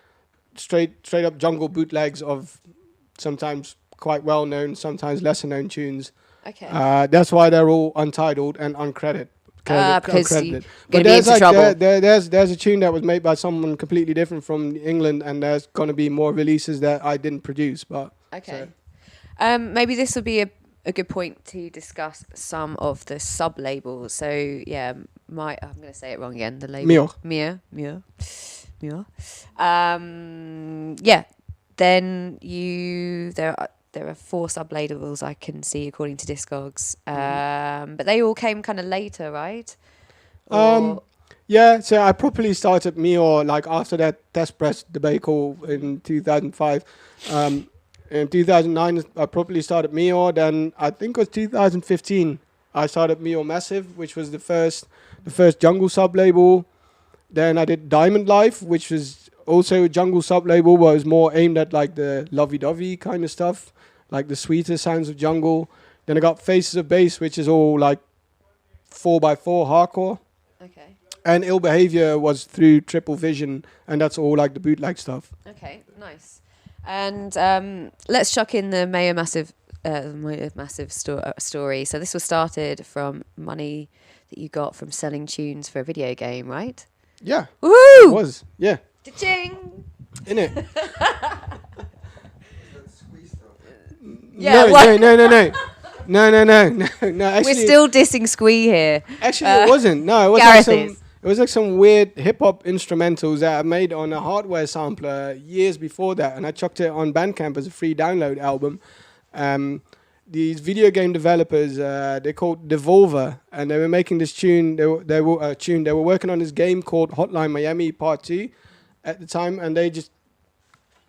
straight up jungle bootlegs of sometimes quite well known, sometimes lesser known tunes. Okay. That's why they're all untitled and uncredited. Because uncredited. But there's like there's a tune that was made by someone completely different from England, and there's gonna be more releases that I didn't produce. But okay, so. Maybe this will be a good point to discuss some of the sub labels. So I'm gonna say it wrong again. The label Mio. Then there are 4 sub-labels I can see according to Discogs. But they all came kind of later, right? Yeah, so I properly started Mio like after that test press debacle in 2005. In 2009, I properly started Mio. Then I think it was 2015, I started Mio Massive, which was the first jungle sub-label. Then I did Diamond Life, which was also a jungle sub-label, but it was more aimed at like the lovey-dovey kind of stuff, like the sweeter sounds of jungle. Then I got Faces of Bass, which is all like 4x4 hardcore. Okay. And Ill Behavior was through Triple Vision, and that's all like the bootleg stuff. Okay, nice. And let's chuck in the Mayor Massive story. So this was started from money that you got from selling tunes for a video game, right? Yeah. Woo! It was, yeah. Cha-ching! Innit? Yeah, No. Actually, we're still dissing Squee here. Actually, it wasn't. No, it was it was like some weird hip hop instrumentals that I made on a hardware sampler years before that, and I chucked it on Bandcamp as a free download album. These video game developers, they're called Devolver, and they were making this tune. They were working on this game called Hotline Miami Part 2 at the time, and they just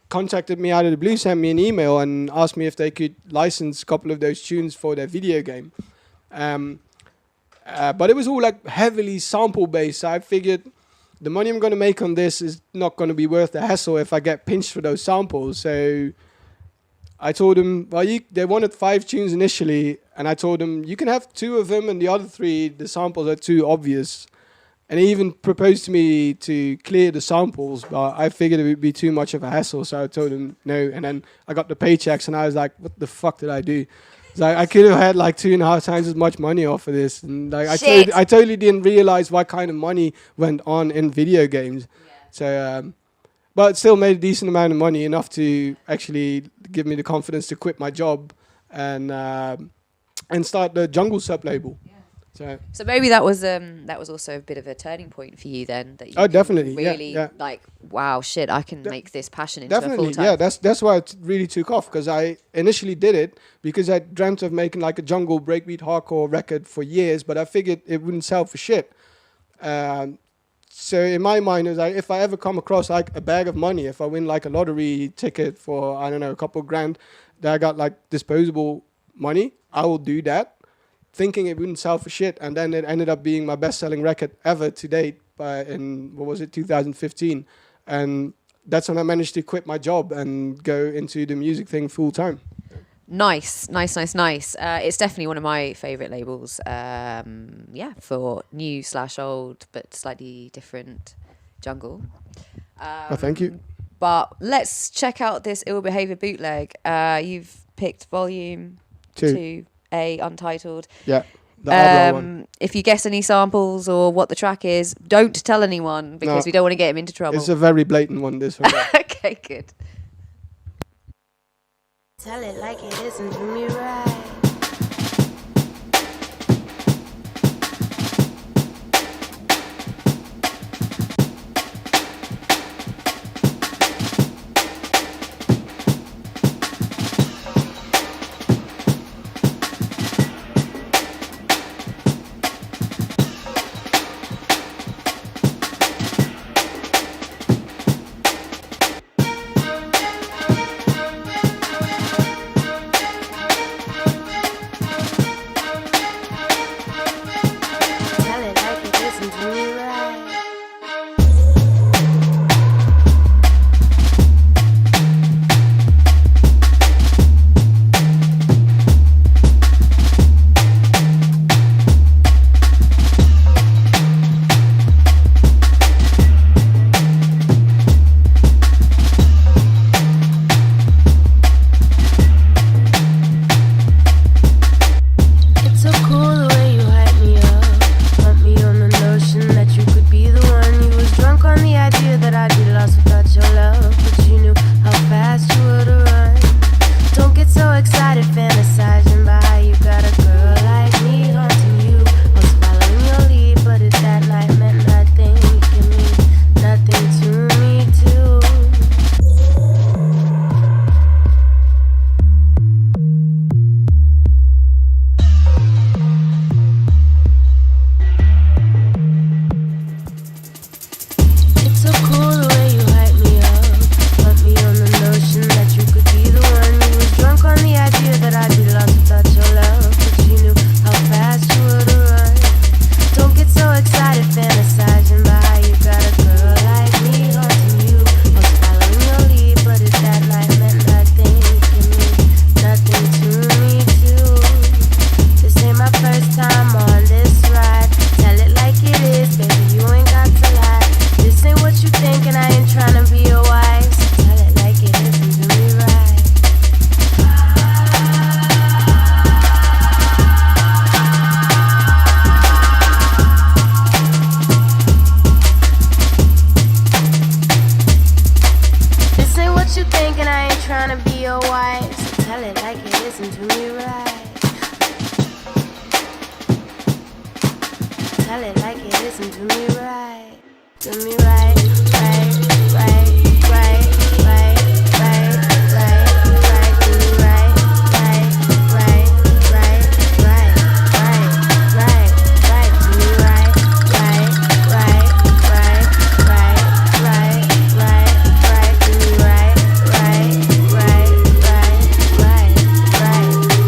contacted me out of the blue, sent me an email, and asked me if they could license a couple of those tunes for their video game. But it was all like heavily sample based. So I figured the money I'm going to make on this is not going to be worth the hassle if I get pinched for those samples. So I told them, they wanted 5 tunes initially, and I told them, you can have 2 of them, and the other 3, the samples are too obvious. And he even proposed to me to clear the samples, but I figured it would be too much of a hassle, so I told him no. And then I got the paychecks, and I was like, what the fuck did I do? It's like I could have had like 2.5 times as much money off of this, and like Shit. I totally didn't realize what kind of money went on in video games. So, but still made a decent amount of money, enough to actually give me the confidence to quit my job and start the Jungle sub label. So maybe that was also a bit of a turning point for you then. That you definitely, really yeah. like, wow, shit, I can make this passion into Definitely, a full time. yeah. That's why it really took off, because I initially did it because I dreamt of making like a jungle breakbeat hardcore record for years, but I figured it wouldn't sell for shit. So in my mind, it was like, if I ever come across like a bag of money, if I win like a lottery ticket for, I don't know, a couple $grand, that I got like disposable money, I will do that, thinking it wouldn't sell for shit. And then it ended up being my best-selling record ever to date in, 2015. And that's when I managed to quit my job and go into the music thing full time. Nice. It's definitely one of my favourite labels. For new/old but slightly different jungle. Thank you. But let's check out this Ill Behaviour bootleg. You've picked volume 2A, Untitled. Yeah, the Abra one. If you guess any samples or what the track is, don't tell anyone, because we don't want to get him into trouble. It's a very blatant one, this one. Okay, good. Tell it like it isn't do me right. Tell it like it isn't, do me right, do me right, right, right, right, right, right, right, right, do me right, right, right, right, right, right, right, right, do me right, right, right, right, right, right, right, right, do me right, right, right, right, right, right,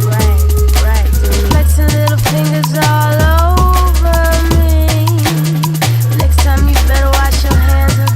right, right, do me flexing little fingers all over me. Next time you better wash your hands and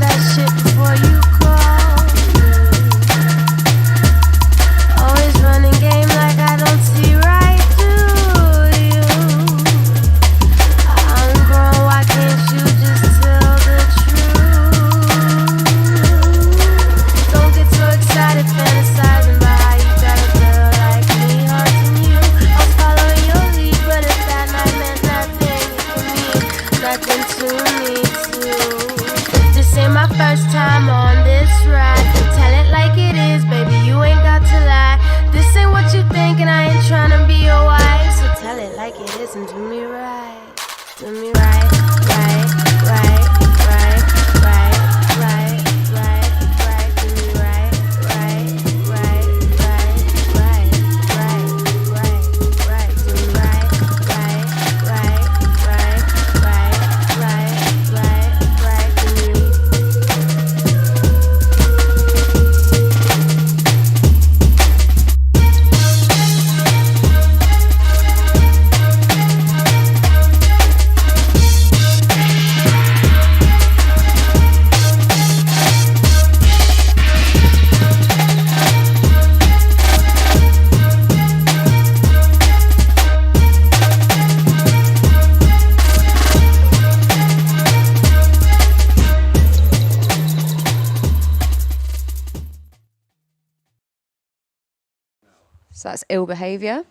So that's ill behaviour.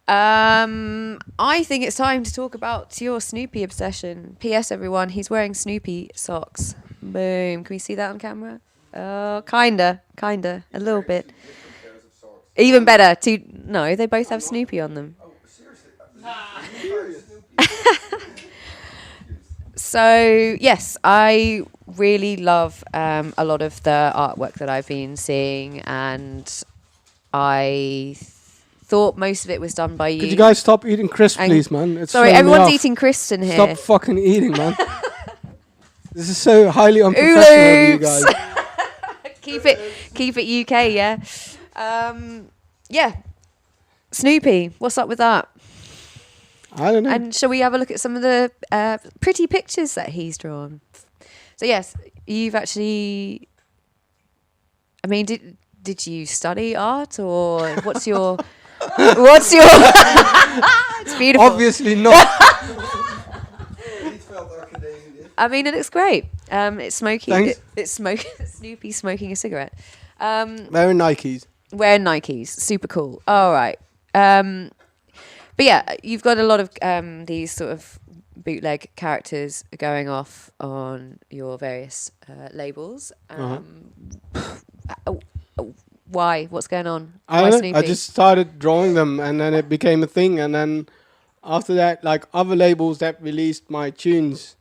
I think it's time to talk about your Snoopy obsession. P.S. everyone, he's wearing Snoopy socks. Boom. Can we see that on camera? Oh, kinda, a little bit. Even better. No, they both have Snoopy on them. Oh, seriously? So yes, I really love a lot of the artwork that I've been seeing, and I thought most of it was done by you. Could you guys stop eating crisps, And- please, man? It's Sorry, throwing me everyone's off. eating crisps in here. Stop fucking eating, man. This is so highly unprofessional of you guys. keep it UK, yeah. Yeah. Snoopy, what's up with that? I don't know. And shall we have a look at some of the pretty pictures that he's drawn? So yes, you've actually. I mean, did you study art, or what's your? It's beautiful. Obviously not. I mean, it looks great. It's smoking. Thanks. It's Snoopy smoking a cigarette. Wearing Nikes. Wearing Nikes, super cool. All right. But yeah, you've got a lot of these sort of bootleg characters going off on your various labels. Why? What's going on? I Why don't know. Snoopy? I just started drawing them, and then it became a thing. And then after that, like other labels that released my tunes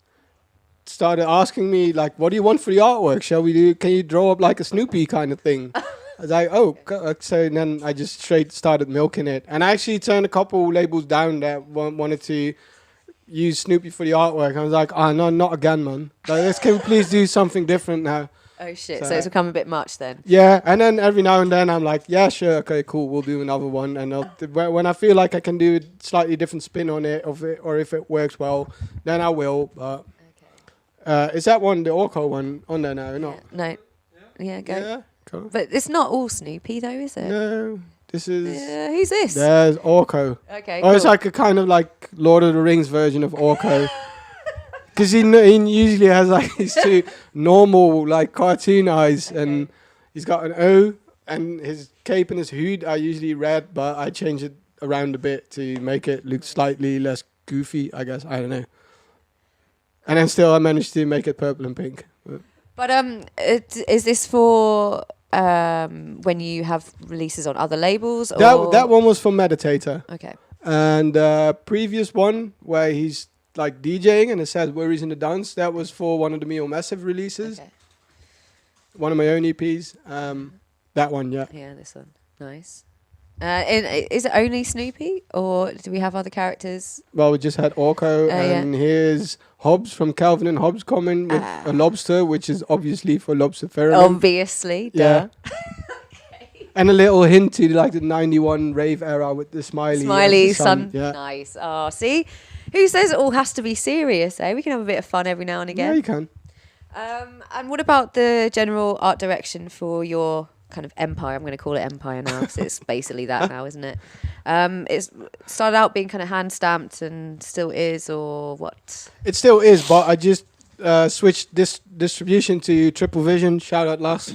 started asking me, like, "What do you want for the artwork? Shall we do? Can you draw up like a Snoopy kind of thing?" I was like, "Oh." So then I just straight started milking it, and I actually turned a couple labels down that wanted to use Snoopy for the artwork. I was like, "Oh no, not again, man! Like, can we please do something different now?" Oh shit! So it's become a bit much then. Yeah, and then every now and then I'm like, yeah, sure, okay, cool, we'll do another one. And when I feel like I can do a slightly different spin on it, or if it works well, then I will. But is that one the Orco one on there now? Or not? No. Yeah, go. Yeah, cool. But it's not all Snoopy though, is it? No, this is. Who's this? There's Orco. Okay. Oh, it's cool. like a kind of like Lord of the Rings version of Orco. Because he usually has like these two normal like cartoon eyes, and he's got an O, and his cape and his hood are usually red, but I change it around a bit to make it look slightly less goofy, I guess. I don't know. And then still I managed to make it purple and pink. But is this for when you have releases on other labels? Or? That one was for Meditator. Okay. And previous one where he's like DJing and it says Worries in the Dance, that was for one of the Mio Massive releases. Okay. One of my own EPs. That one, yeah. Yeah, this one. Nice. Is it only Snoopy, or do we have other characters? Well, we just had Orco, and here's Hobbs from Calvin and Hobbes coming with a lobster, which is obviously for lobster pheromone. Obviously, Yeah. And a little hint to like the 91 rave era with the smiley. Smiley as the sun. Yeah. Nice. Oh, see? Who says it all has to be serious, eh? We can have a bit of fun every now and Yeah, again. you can. And what about the general art direction for your kind of empire? I'm going to call it empire now because it's basically that now, isn't it? It's started out being kind of hand stamped and still is, or what? It still is, but I just switched this distribution to Triple Vision. Shout out, Lars.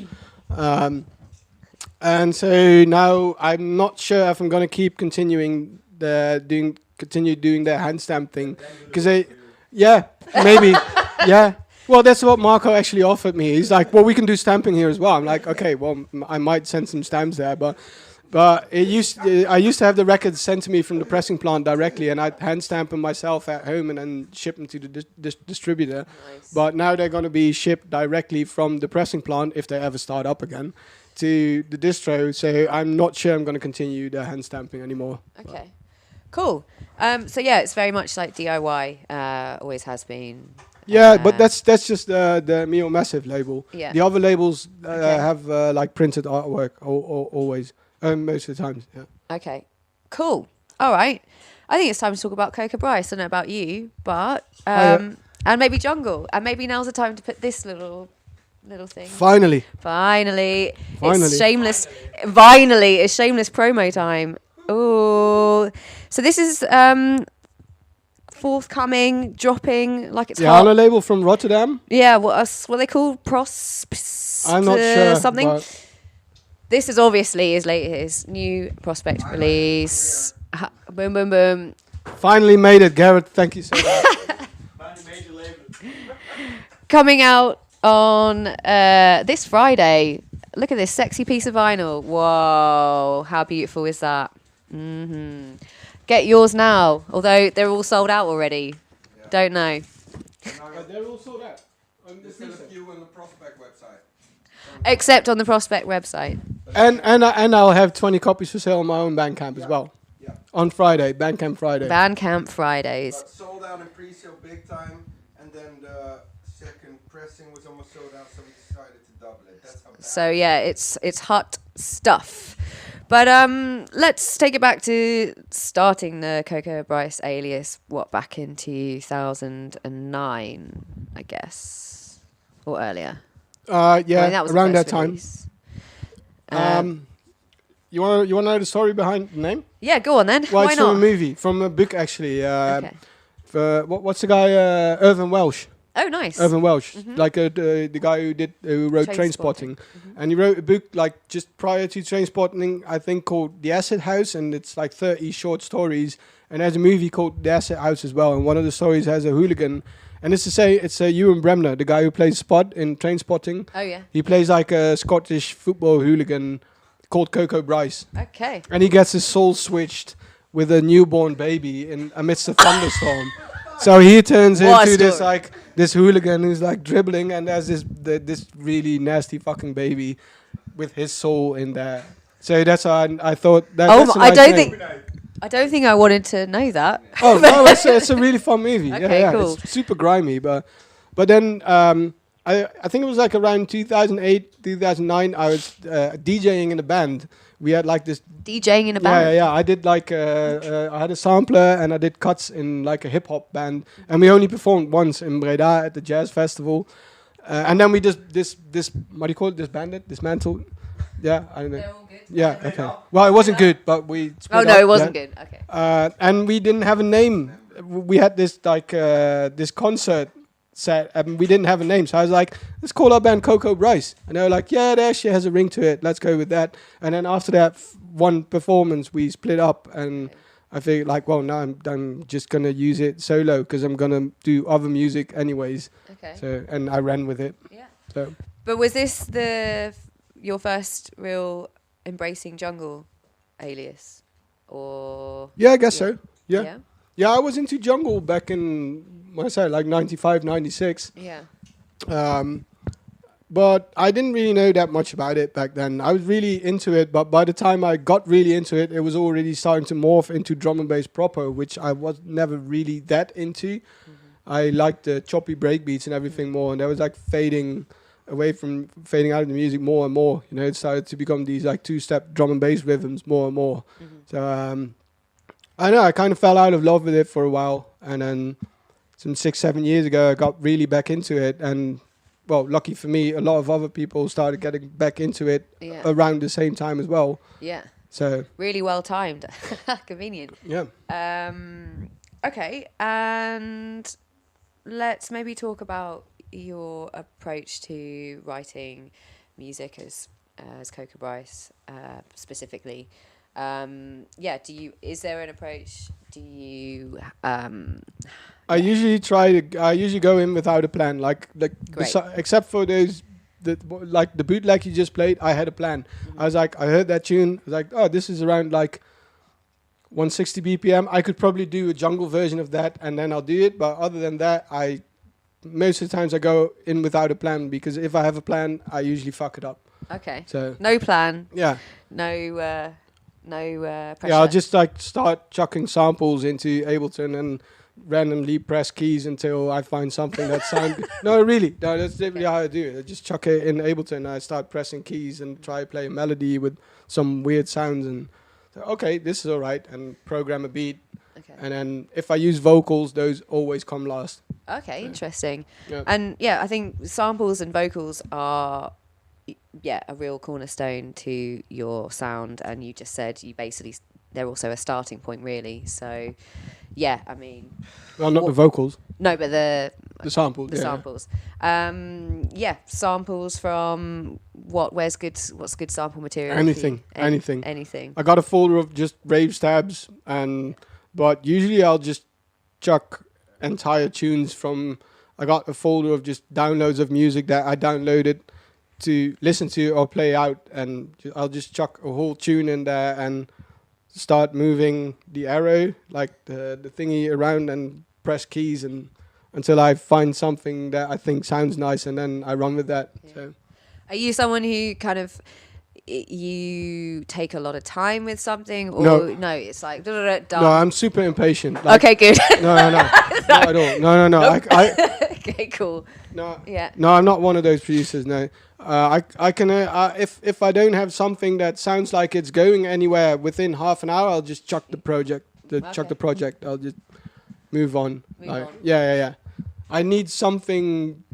And so now I'm not sure if I'm going to keep continuing continue doing the hand stamp thing, because maybe, yeah. Well, that's what Marco actually offered me. He's like, well, we can do stamping here as well. I'm like, okay, well, I might send some stamps there, but I used to have the records sent to me from the pressing plant directly, and I'd hand stamp them myself at home and then ship them to the distributor. Nice. But now they're going to be shipped directly from the pressing plant, if they ever start up again, to the distro. So I'm not sure I'm going to continue the hand stamping anymore. Okay. Cool. So yeah, it's very much like DIY. Always has been. Yeah, but that's just the Mio Massive label. Yeah. The other labels Okay. have like printed artwork always, most of the times. Yeah. Okay. Cool. All right. I think it's time to talk about Coco Bryce. I don't know about you, but and maybe Jungle, and maybe now's the time to put this little thing. Finally. Finally. Finally. It's shameless. Finally, it's shameless promo time. Oh, so this is forthcoming, dropping like it's The hot. Halo label from Rotterdam. Yeah, what they call I'm not sure. something. but this is obviously his new Prospect release. Boom, boom, boom. Finally made it, Garrett. Thank you so much. Coming out on this Friday. Look at this sexy piece of vinyl. Whoa, how beautiful is that? Get yours now, although they're all sold out already. Yeah. Don't know. They're all sold out. There's still a few on the Prospect website. Except on the Prospect website. And I'll have 20 copies for sale on my own Bandcamp as well. Yeah. On Friday, Bandcamp Friday. Bandcamp Fridays. But sold out in pre-sale big time, and then the second pressing was almost sold out, so we decided to double it. That's how bad. So yeah, it's hot stuff. But let's take it back to starting the Coco Bryce alias, back in 2009, I guess, or earlier. Yeah, I mean, that was the around that first time. release. You want to know the story behind the name? Yeah, go on then. Well, Why it's from a not? movie, from a book actually. Okay. What's the guy? Irvin Welsh. Oh, nice. Irvin Welsh, like the guy who wrote Trainspotting, and he wrote a book like just prior to Trainspotting, I think, called The Acid House, and it's like 30 short stories, and there's a movie called The Acid House as well, and one of the stories has a hooligan, and it's Ewan Bremner, the guy who plays Spot in Trainspotting. Oh yeah. He plays like a Scottish football hooligan called Coco Bryce, Okay. and he gets his soul switched with a newborn baby in amidst a thunderstorm. So he turns What a into this story. like this hooligan who's like dribbling, and there's this really nasty fucking baby with his soul in there. So that's how I thought that. Oh, that's a I nice don't name. think I wanted to know that. Oh no, it's a really fun movie. Okay, yeah, cool. It's super grimy, but then I think it was like around 2008, 2009. I was DJing in a band. We had like this. DJing in a band. Yeah. I did like I had a sampler and I did cuts in like a hip hop band, and we only performed once in Breda at the jazz festival, and then we just this what do you call it? Dismantled. Yeah, I don't know. They're all good. Yeah, okay. Well, it wasn't good, but we. Oh split no, up, it wasn't yeah. good. Okay. And we didn't have a name. We had this like this concert set, and we didn't have a name. So I was like, let's call our band Coco Bryce. And they were like, yeah, that actually has a ring to it. Let's go with that. And then after that one performance, we split up, and I feel like, well, now I'm just gonna use it solo because I'm gonna do other music anyways. Okay. So and I ran with it. Yeah. So But was this your first real embracing jungle alias, or? yeah, I guess Yeah. so. Yeah. Yeah, I was into jungle back in, what I say, like 95, 96. Yeah. But I didn't really know that much about it back then. I was really into it, but by the time I got really into it, it was already starting to morph into drum and bass proper, which I was never really that into. I liked the choppy breakbeats and everything more, and that was like fading out of the music more and more. You know, it started to become these like two-step drum and bass rhythms more and more. So I know I kind of fell out of love with it for a while, and then some 6-7 years ago I got really back into it, and well, lucky for me, a lot of other people started getting back into it Yeah. around the same time as well. Yeah. So Really well timed. Convenient. yeah, Okay, and let's maybe talk about your approach to writing music as Coco Bryce specifically. Is there an approach? Do you I usually go in without a plan, like Great. except for those. Like the bootleg you just played, I had a plan. I was like, I heard that tune. I was like, oh, this is around like 160 BPM. I could probably do a jungle version of that, and then I'll do it. But other than that, most of the times I go in without a plan, because if I have a plan, I usually fuck it up. Okay. So No plan. yeah, No pressure. yeah, I'll just like start chucking samples into Ableton and randomly press keys until I find something that sounds. No, really, no, that's literally how I do it. I just chuck it in Ableton and I start pressing keys and try to play a melody with some weird sounds, and so, okay, this is all right, and program a beat. Okay. And then if I use vocals, those always come last. Okay, interesting. Yeah. And yeah, I think samples and vocals are a real cornerstone to your sound. And you just said you basically they're also a starting point, really. So, yeah, I mean, Well, not the vocals, no, but the samples. samples. Samples from what's good sample material? Anything. Anything. I got a folder of just rave stabs, but usually I'll just chuck entire tunes from. I got a folder of just downloads of music that I downloaded to listen to or play out, and I'll just chuck a whole tune in there and start moving the arrow, like the thingy around, and press keys and until I find something that I think sounds nice, and then I run with that. Yeah. So, are you someone who kind of you take a lot of time with something, or no it's like done? No, I'm super impatient. Like, okay, good. No, not at all. No. Nope. I Okay, cool. no. Yeah. No, I'm not one of those producers. No, I can if I don't have something that sounds like it's going anywhere within half an hour, I'll just chuck the project. Chuck the project. I'll just move on. Yeah. I need something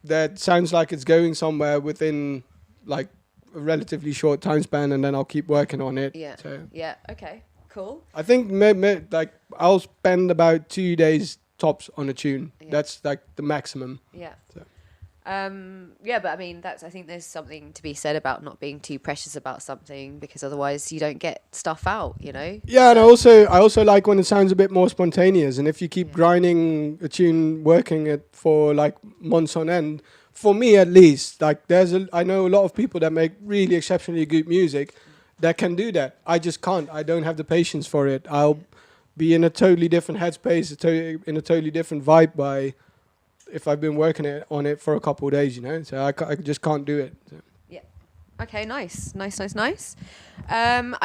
that sounds like it's going somewhere within like a relatively short time span, and then I'll keep working on it. Yeah. So. Yeah. Okay. Cool. I think like I'll spend about 2 days tops on a tune. Yeah. That's like the maximum. Yeah. So. But I mean, I think there's something to be said about not being too precious about something, because otherwise you don't get stuff out, you know? Yeah, and I also like when it sounds a bit more spontaneous. And if you keep grinding a tune, working it for like months on end, for me at least, like I know a lot of people that make really exceptionally good music that can do that. I just can't. I don't have the patience for it. I'll be in a totally different headspace, in a totally different vibe if I've been working on it for a couple of days, you know. So I just can't do it. So. Yeah. Okay, nice. I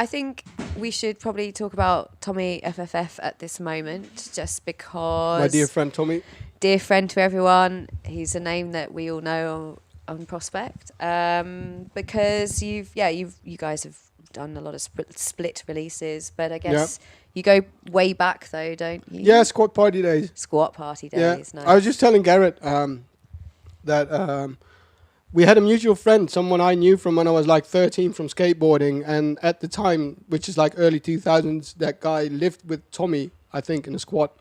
think we should probably talk about Tommy FFF at this moment, just because... My dear friend Tommy. Dear friend to everyone. He's a name that we all know on Prospect. Because you guys have done a lot of split releases, but I guess... Yeah. You go way back though, don't you? Yeah, Squat Party days. Squat Party days, yeah. Nice. I was just telling Garrett that we had a mutual friend, someone I knew from when I was like 13 from skateboarding, and at the time, which is like early 2000s, that guy lived with Tommy, I think, in a squat.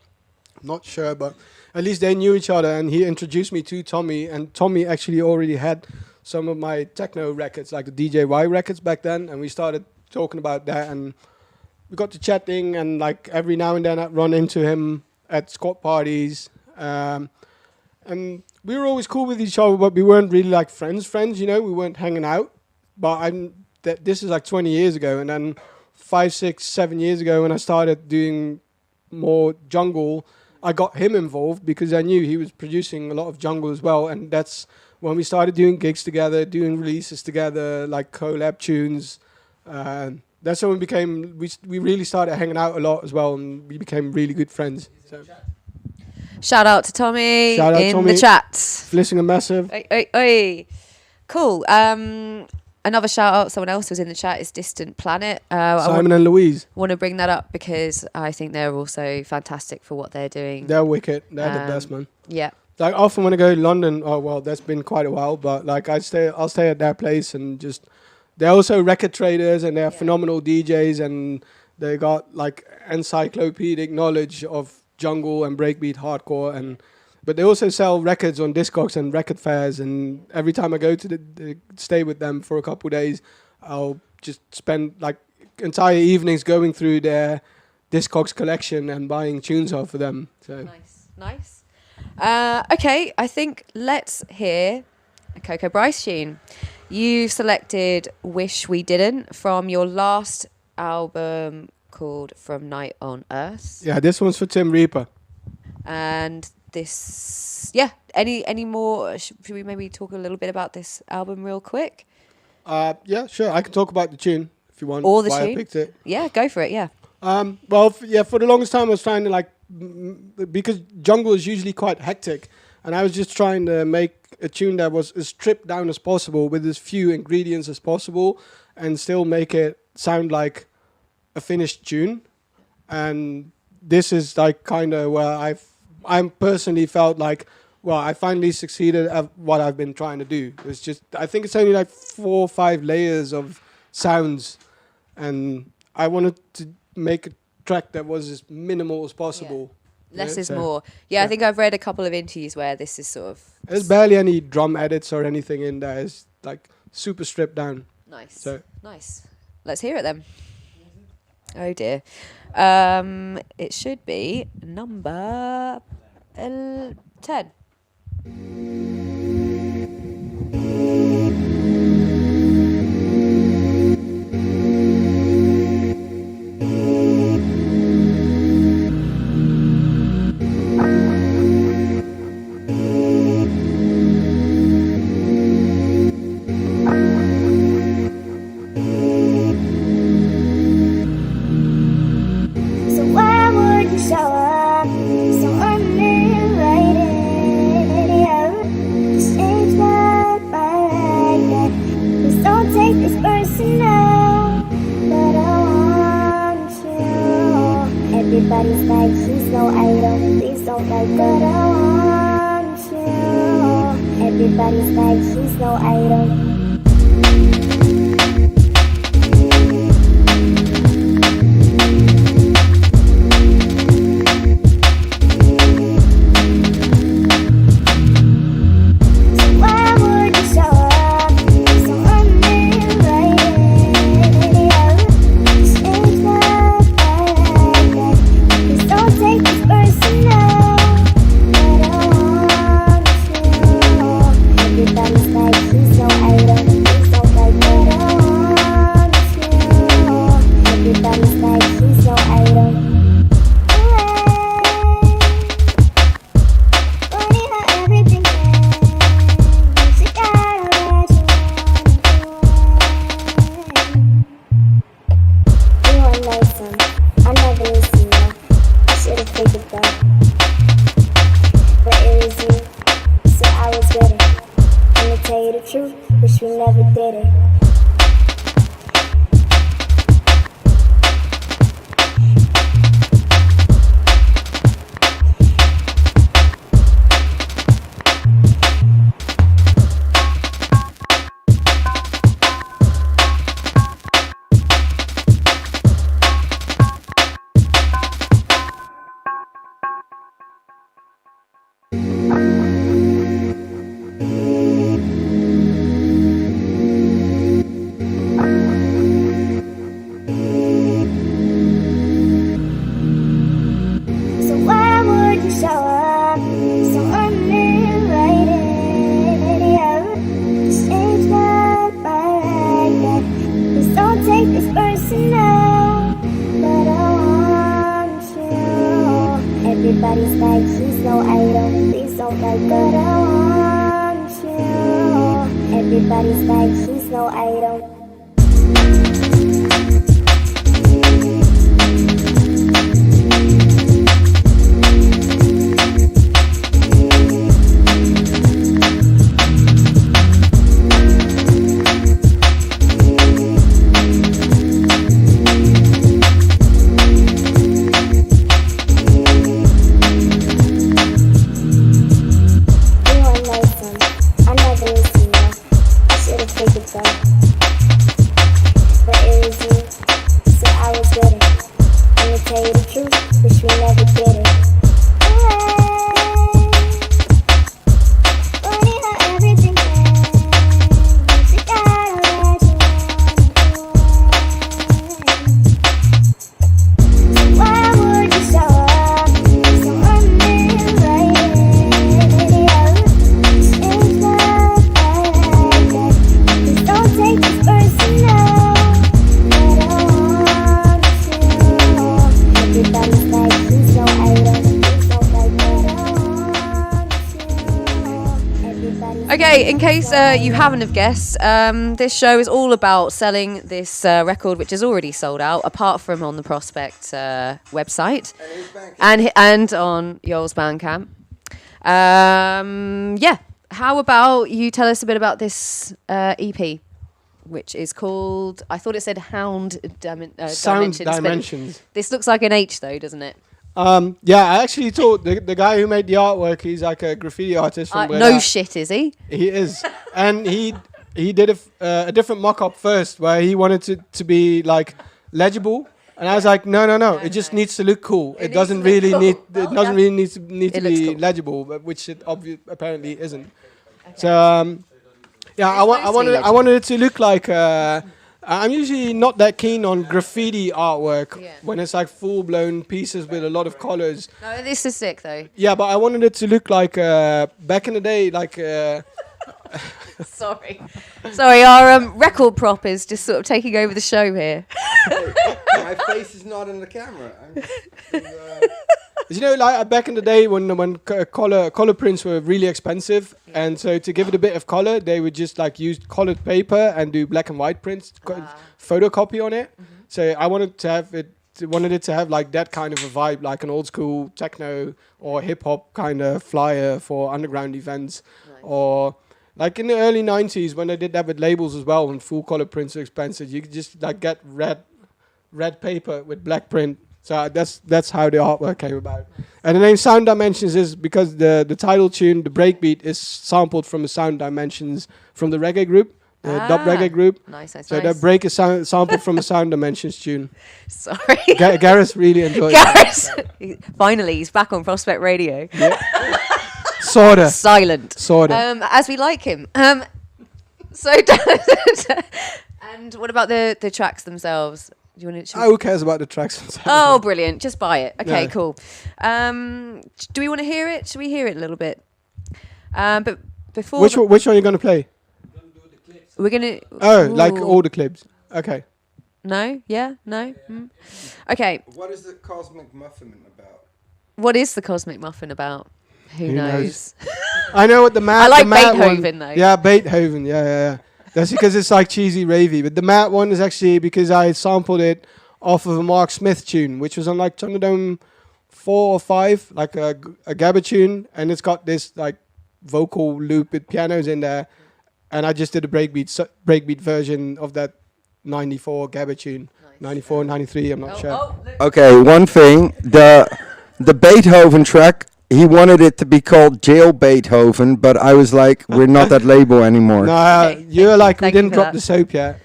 I'm not sure, but at least they knew each other, and he introduced me to Tommy, and Tommy actually already had some of my techno records, like the DJY records back then, and we started talking about that, and we got to chatting, and like every now and then I'd run into him at squat parties. And we were always cool with each other, but we weren't really like friends, you know, we weren't hanging out. But this is like 20 years ago. And then 5, 6, 7 years ago when I started doing more jungle, I got him involved because I knew he was producing a lot of jungle as well. And that's when we started doing gigs together, doing releases together, like collab tunes. That's when we really started hanging out a lot as well, and we became really good friends. So. Shout out to Tommy in Tommy. The chat. Flissing a massive. Oi. Cool. Another shout out, someone else was in the chat, is Distant Planet. Simon and Louise. Want to bring that up because I think they're also fantastic for what they're doing. They're wicked. They're the best, man. Yeah. Like often when I go to London, that's been quite a while, but like I'll stay at their place and just. They're also record traders, and they're phenomenal DJs, and they got like encyclopedic knowledge of jungle and breakbeat hardcore, but they also sell records on Discogs and record fairs, and every time I go to stay with them for a couple of days, I'll just spend like entire evenings going through their Discogs collection and buying tunes off of them. So nice. Okay, I think let's hear a Coco Bryce tune. You selected Wish We Didn't from your last album called From Night on Earth. Yeah, this one's for Tim Reaper. And this, any more? Should we maybe talk a little bit about this album real quick? Yeah, sure. I can talk about the tune if you want. Or the why tune? I picked it. Yeah, go for it, yeah. For the longest time I was trying to because jungle is usually quite hectic, and I was just trying to make a tune that was as stripped down as possible with as few ingredients as possible and still make it sound like a finished tune. And this is like kind of where I'm personally felt like, well, I finally succeeded at what I've been trying to do. It's just, I think it's only like 4 or 5 layers of sounds, and I wanted to make a track that was as minimal as possible. Less is so- more. Yeah, I think I've read a couple of interviews where this is sort of There's barely any drum edits or anything in there. It's like super stripped down. nice. So Nice. Let's hear it then. Oh dear. It should be number 10. So why would you show up so uninvited? This ain't not like that. Please don't take this personal, but I want you. Everybody's like he's no idol. Please don't like, but I want you. Everybody's like he's no idol. Why would you show up so uninvited? This ain't not like that. Please don't take this personal, but I want you. Everybody's like he's no idol. Please don't like, but I want you. Everybody's like he's no idol. Funny how everything ends. You gotta let you want like some. I never listened though. I should've figured though. But it was you, so I was with it. And to tell you the truth, wish we never did it. So why would you show up so uninvited? This ain't not like that. Please don't take this personal, but I want you. Everybody's like he's no idol. Please don't like, but I want you. Everybody's like he's no idol. You want like some. I never listened though. I should've figured though. But it was you, so I was with it. And to tell you the truth, wish we never did it. Funny how everything ends. You gotta let you. So why would you show up so uninvited? This ain't not like that. Please don't take this personal, but I want you. Everybody's like he's no idol. Please don't like, but I want you. Everybody's Okay, in case you haven't have guessed, this show is all about selling this record, which is already sold out, apart from on the Prospect website and on Yoel's Bandcamp. Yeah, how about you tell us a bit about this EP, which is called, I thought it said Sound Sound Dimensions. but Dimensions. This looks like an H though, doesn't it? Yeah, I actually thought the guy who made the artwork, he's like a graffiti artist from No Breda. shit, is he? He is, and he did a different mock-up first, where he wanted to be like legible, And I was like, no. It just needs to look cool. It doesn't really need. It doesn't really need to be cool. legible, but which it apparently isn't. Okay. So yeah, I wanted it to look like. I'm usually not that keen on graffiti artwork when it's like full blown pieces with a lot of colors. No, this is sick though. Yeah, but I wanted it to look like back in the day, like. Sorry, our record prop is just sort of taking over the show here. My face is not in the camera. You know, like back in the day when color prints were really expensive, and so to give it a bit of color, they would just like use colored paper and do black and white prints, photocopy on it. So I wanted it to have like that kind of a vibe, like an old school techno or hip hop kind of flyer for underground events, or like in the early 90s when they did that with labels as well, when full color prints are expensive, you could just like get red paper with black print. So that's how the artwork came about. And the name Sound Dimensions is because the title tune, the breakbeat, is sampled from the Sound Dimensions from the reggae group, the dub reggae group. Nice. So that break is sampled from the Sound Dimensions tune. Sorry. Gareth really enjoyed it. Finally, he's back on Prospect Radio. Yeah. Sorta. Silent. Sorta. As we like him. So, and what about the tracks themselves? Do you want to? Who cares about the tracks themselves? Oh, brilliant! Just buy it. Okay, Yeah. cool. Do we want to hear it? Should we hear it a little bit? But before Which one are you going to play? we're gonna. Like Ooh. all the clips. Okay. No. Yeah. No. Okay. What is the Cosmic Muffin about? What is the Cosmic Muffin about? Who knows? I know what the matte. I like the matte Beethoven, one, though. Yeah, Beethoven. Yeah. That's because it's like cheesy ravey. But the matte one is actually because I sampled it off of a Mark Smith tune, which was on like Thunderdome 4 or 5, like a Gabba tune, and it's got this like vocal loop with pianos in there, and I just did a breakbeat version of that 94 Gabba tune. Nice. 94, 93, I'm not sure. Okay, one thing, the Beethoven track, he wanted it to be called Jail Beethoven, but I was like, we're not that label anymore. No, Okay, you're like, we thank you didn't for drop that. the soap yet.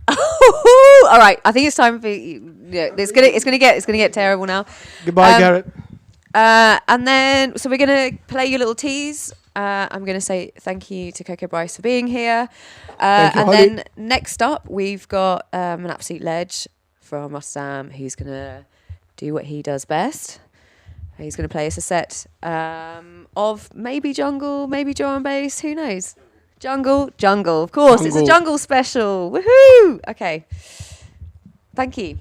All right, I think it's time for it's gonna get terrible now. Goodbye, Garrett. And then we're gonna play you a little tease. I'm gonna say thank you to Coco Bryce for being here. Thank you, And Holly. then next up we've got an absolute ledge from us, Sam, who's gonna do what he does best. He's gonna play us a set of maybe jungle, maybe drum and bass. Who knows? Jungle. Of course, it's a jungle special. Woohoo! Okay. Thank you.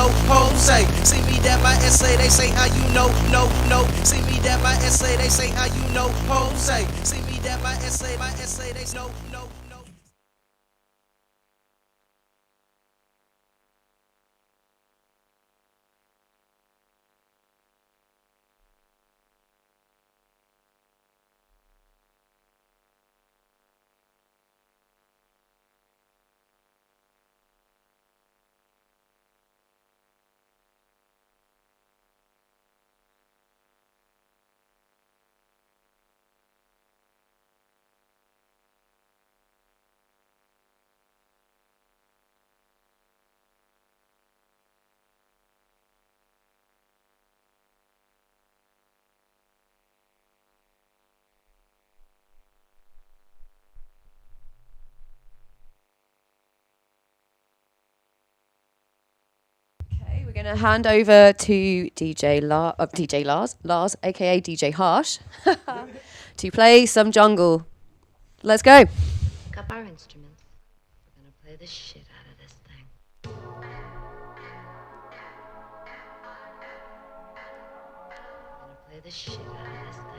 know, Jose. See me that my essay, they say how you know, no. See me that my essay, they say how you know, Jose. See me that my essay, they know, no. Okay, we're going to hand over to DJ Lars, aka DJ Harsh, to play some jungle. Let's go. Pick up our instruments. We're gonna play the shit out of this thing. We're gonna play the shit out of this thing.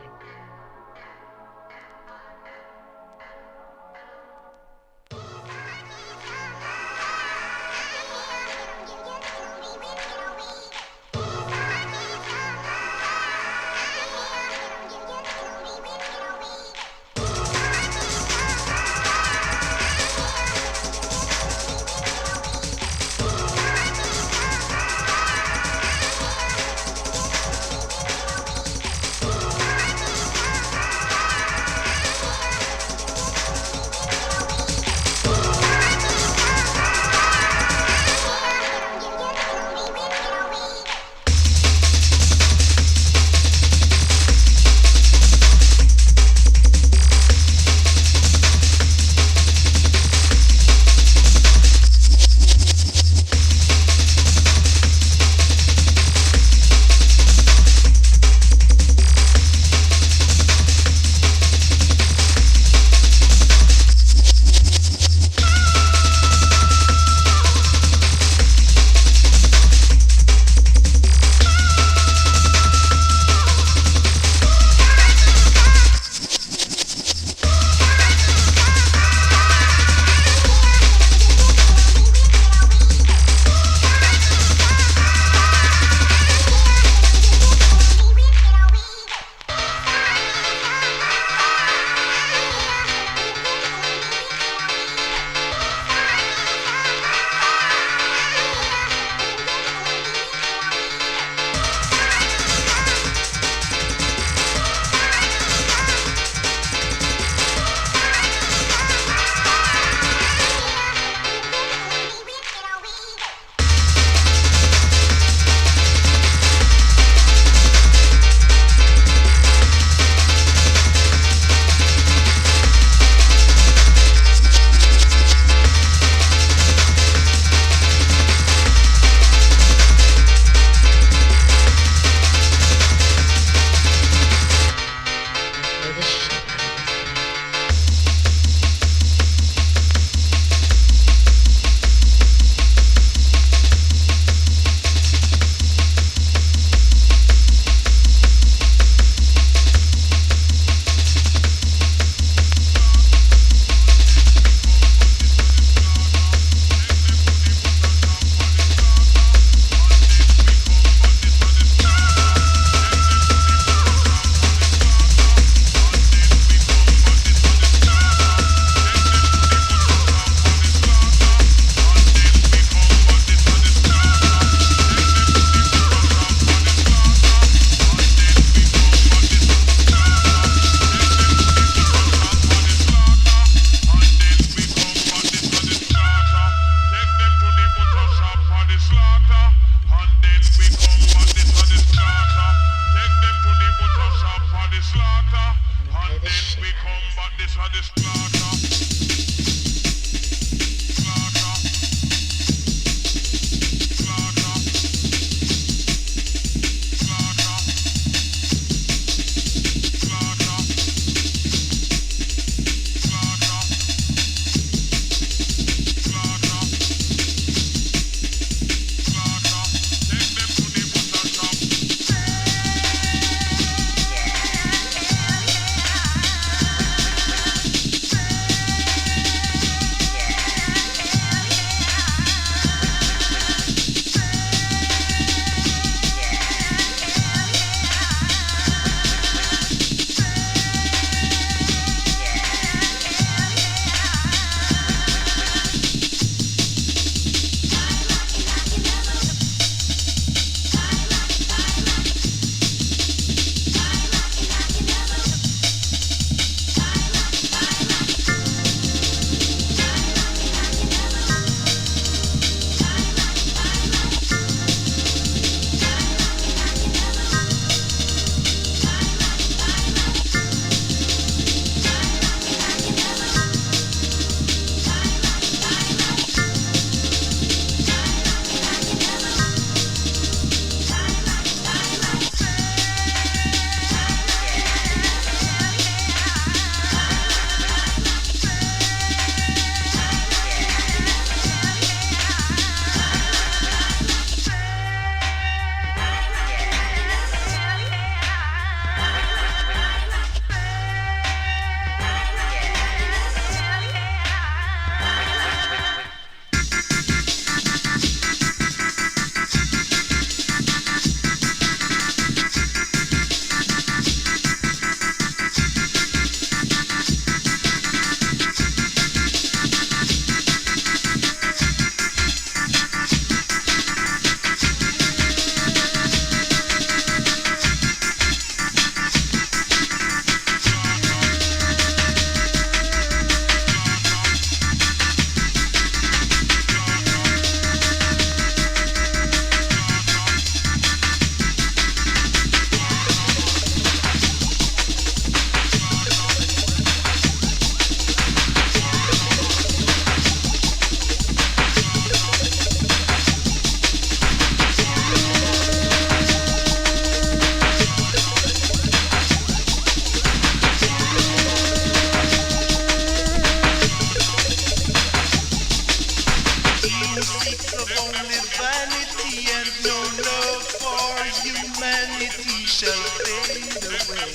humanity shall fade away.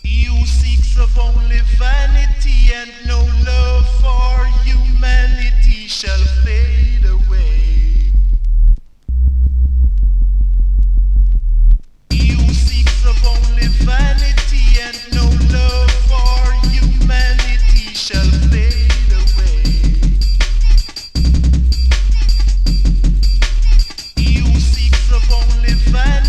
He who seeks of only vanity and no love for humanity shall fade away. He who seeks of only vanity and no love for humanity shall fade away. He who seeks of only vanity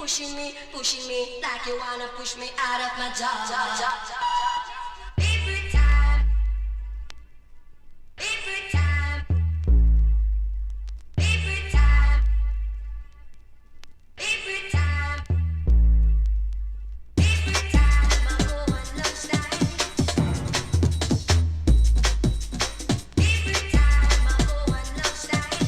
pushing me like you wanna push me out of my job. Every time, every time, every time, every time, every time I go on lunchtime. Every time I go on lunchtime.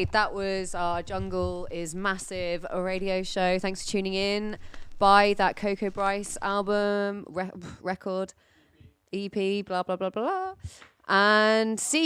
indeed. That was our Jungle is Massive radio show. Thanks for tuning in. Buy that Coco Bryce album, record, EP, blah, blah, blah, blah. And see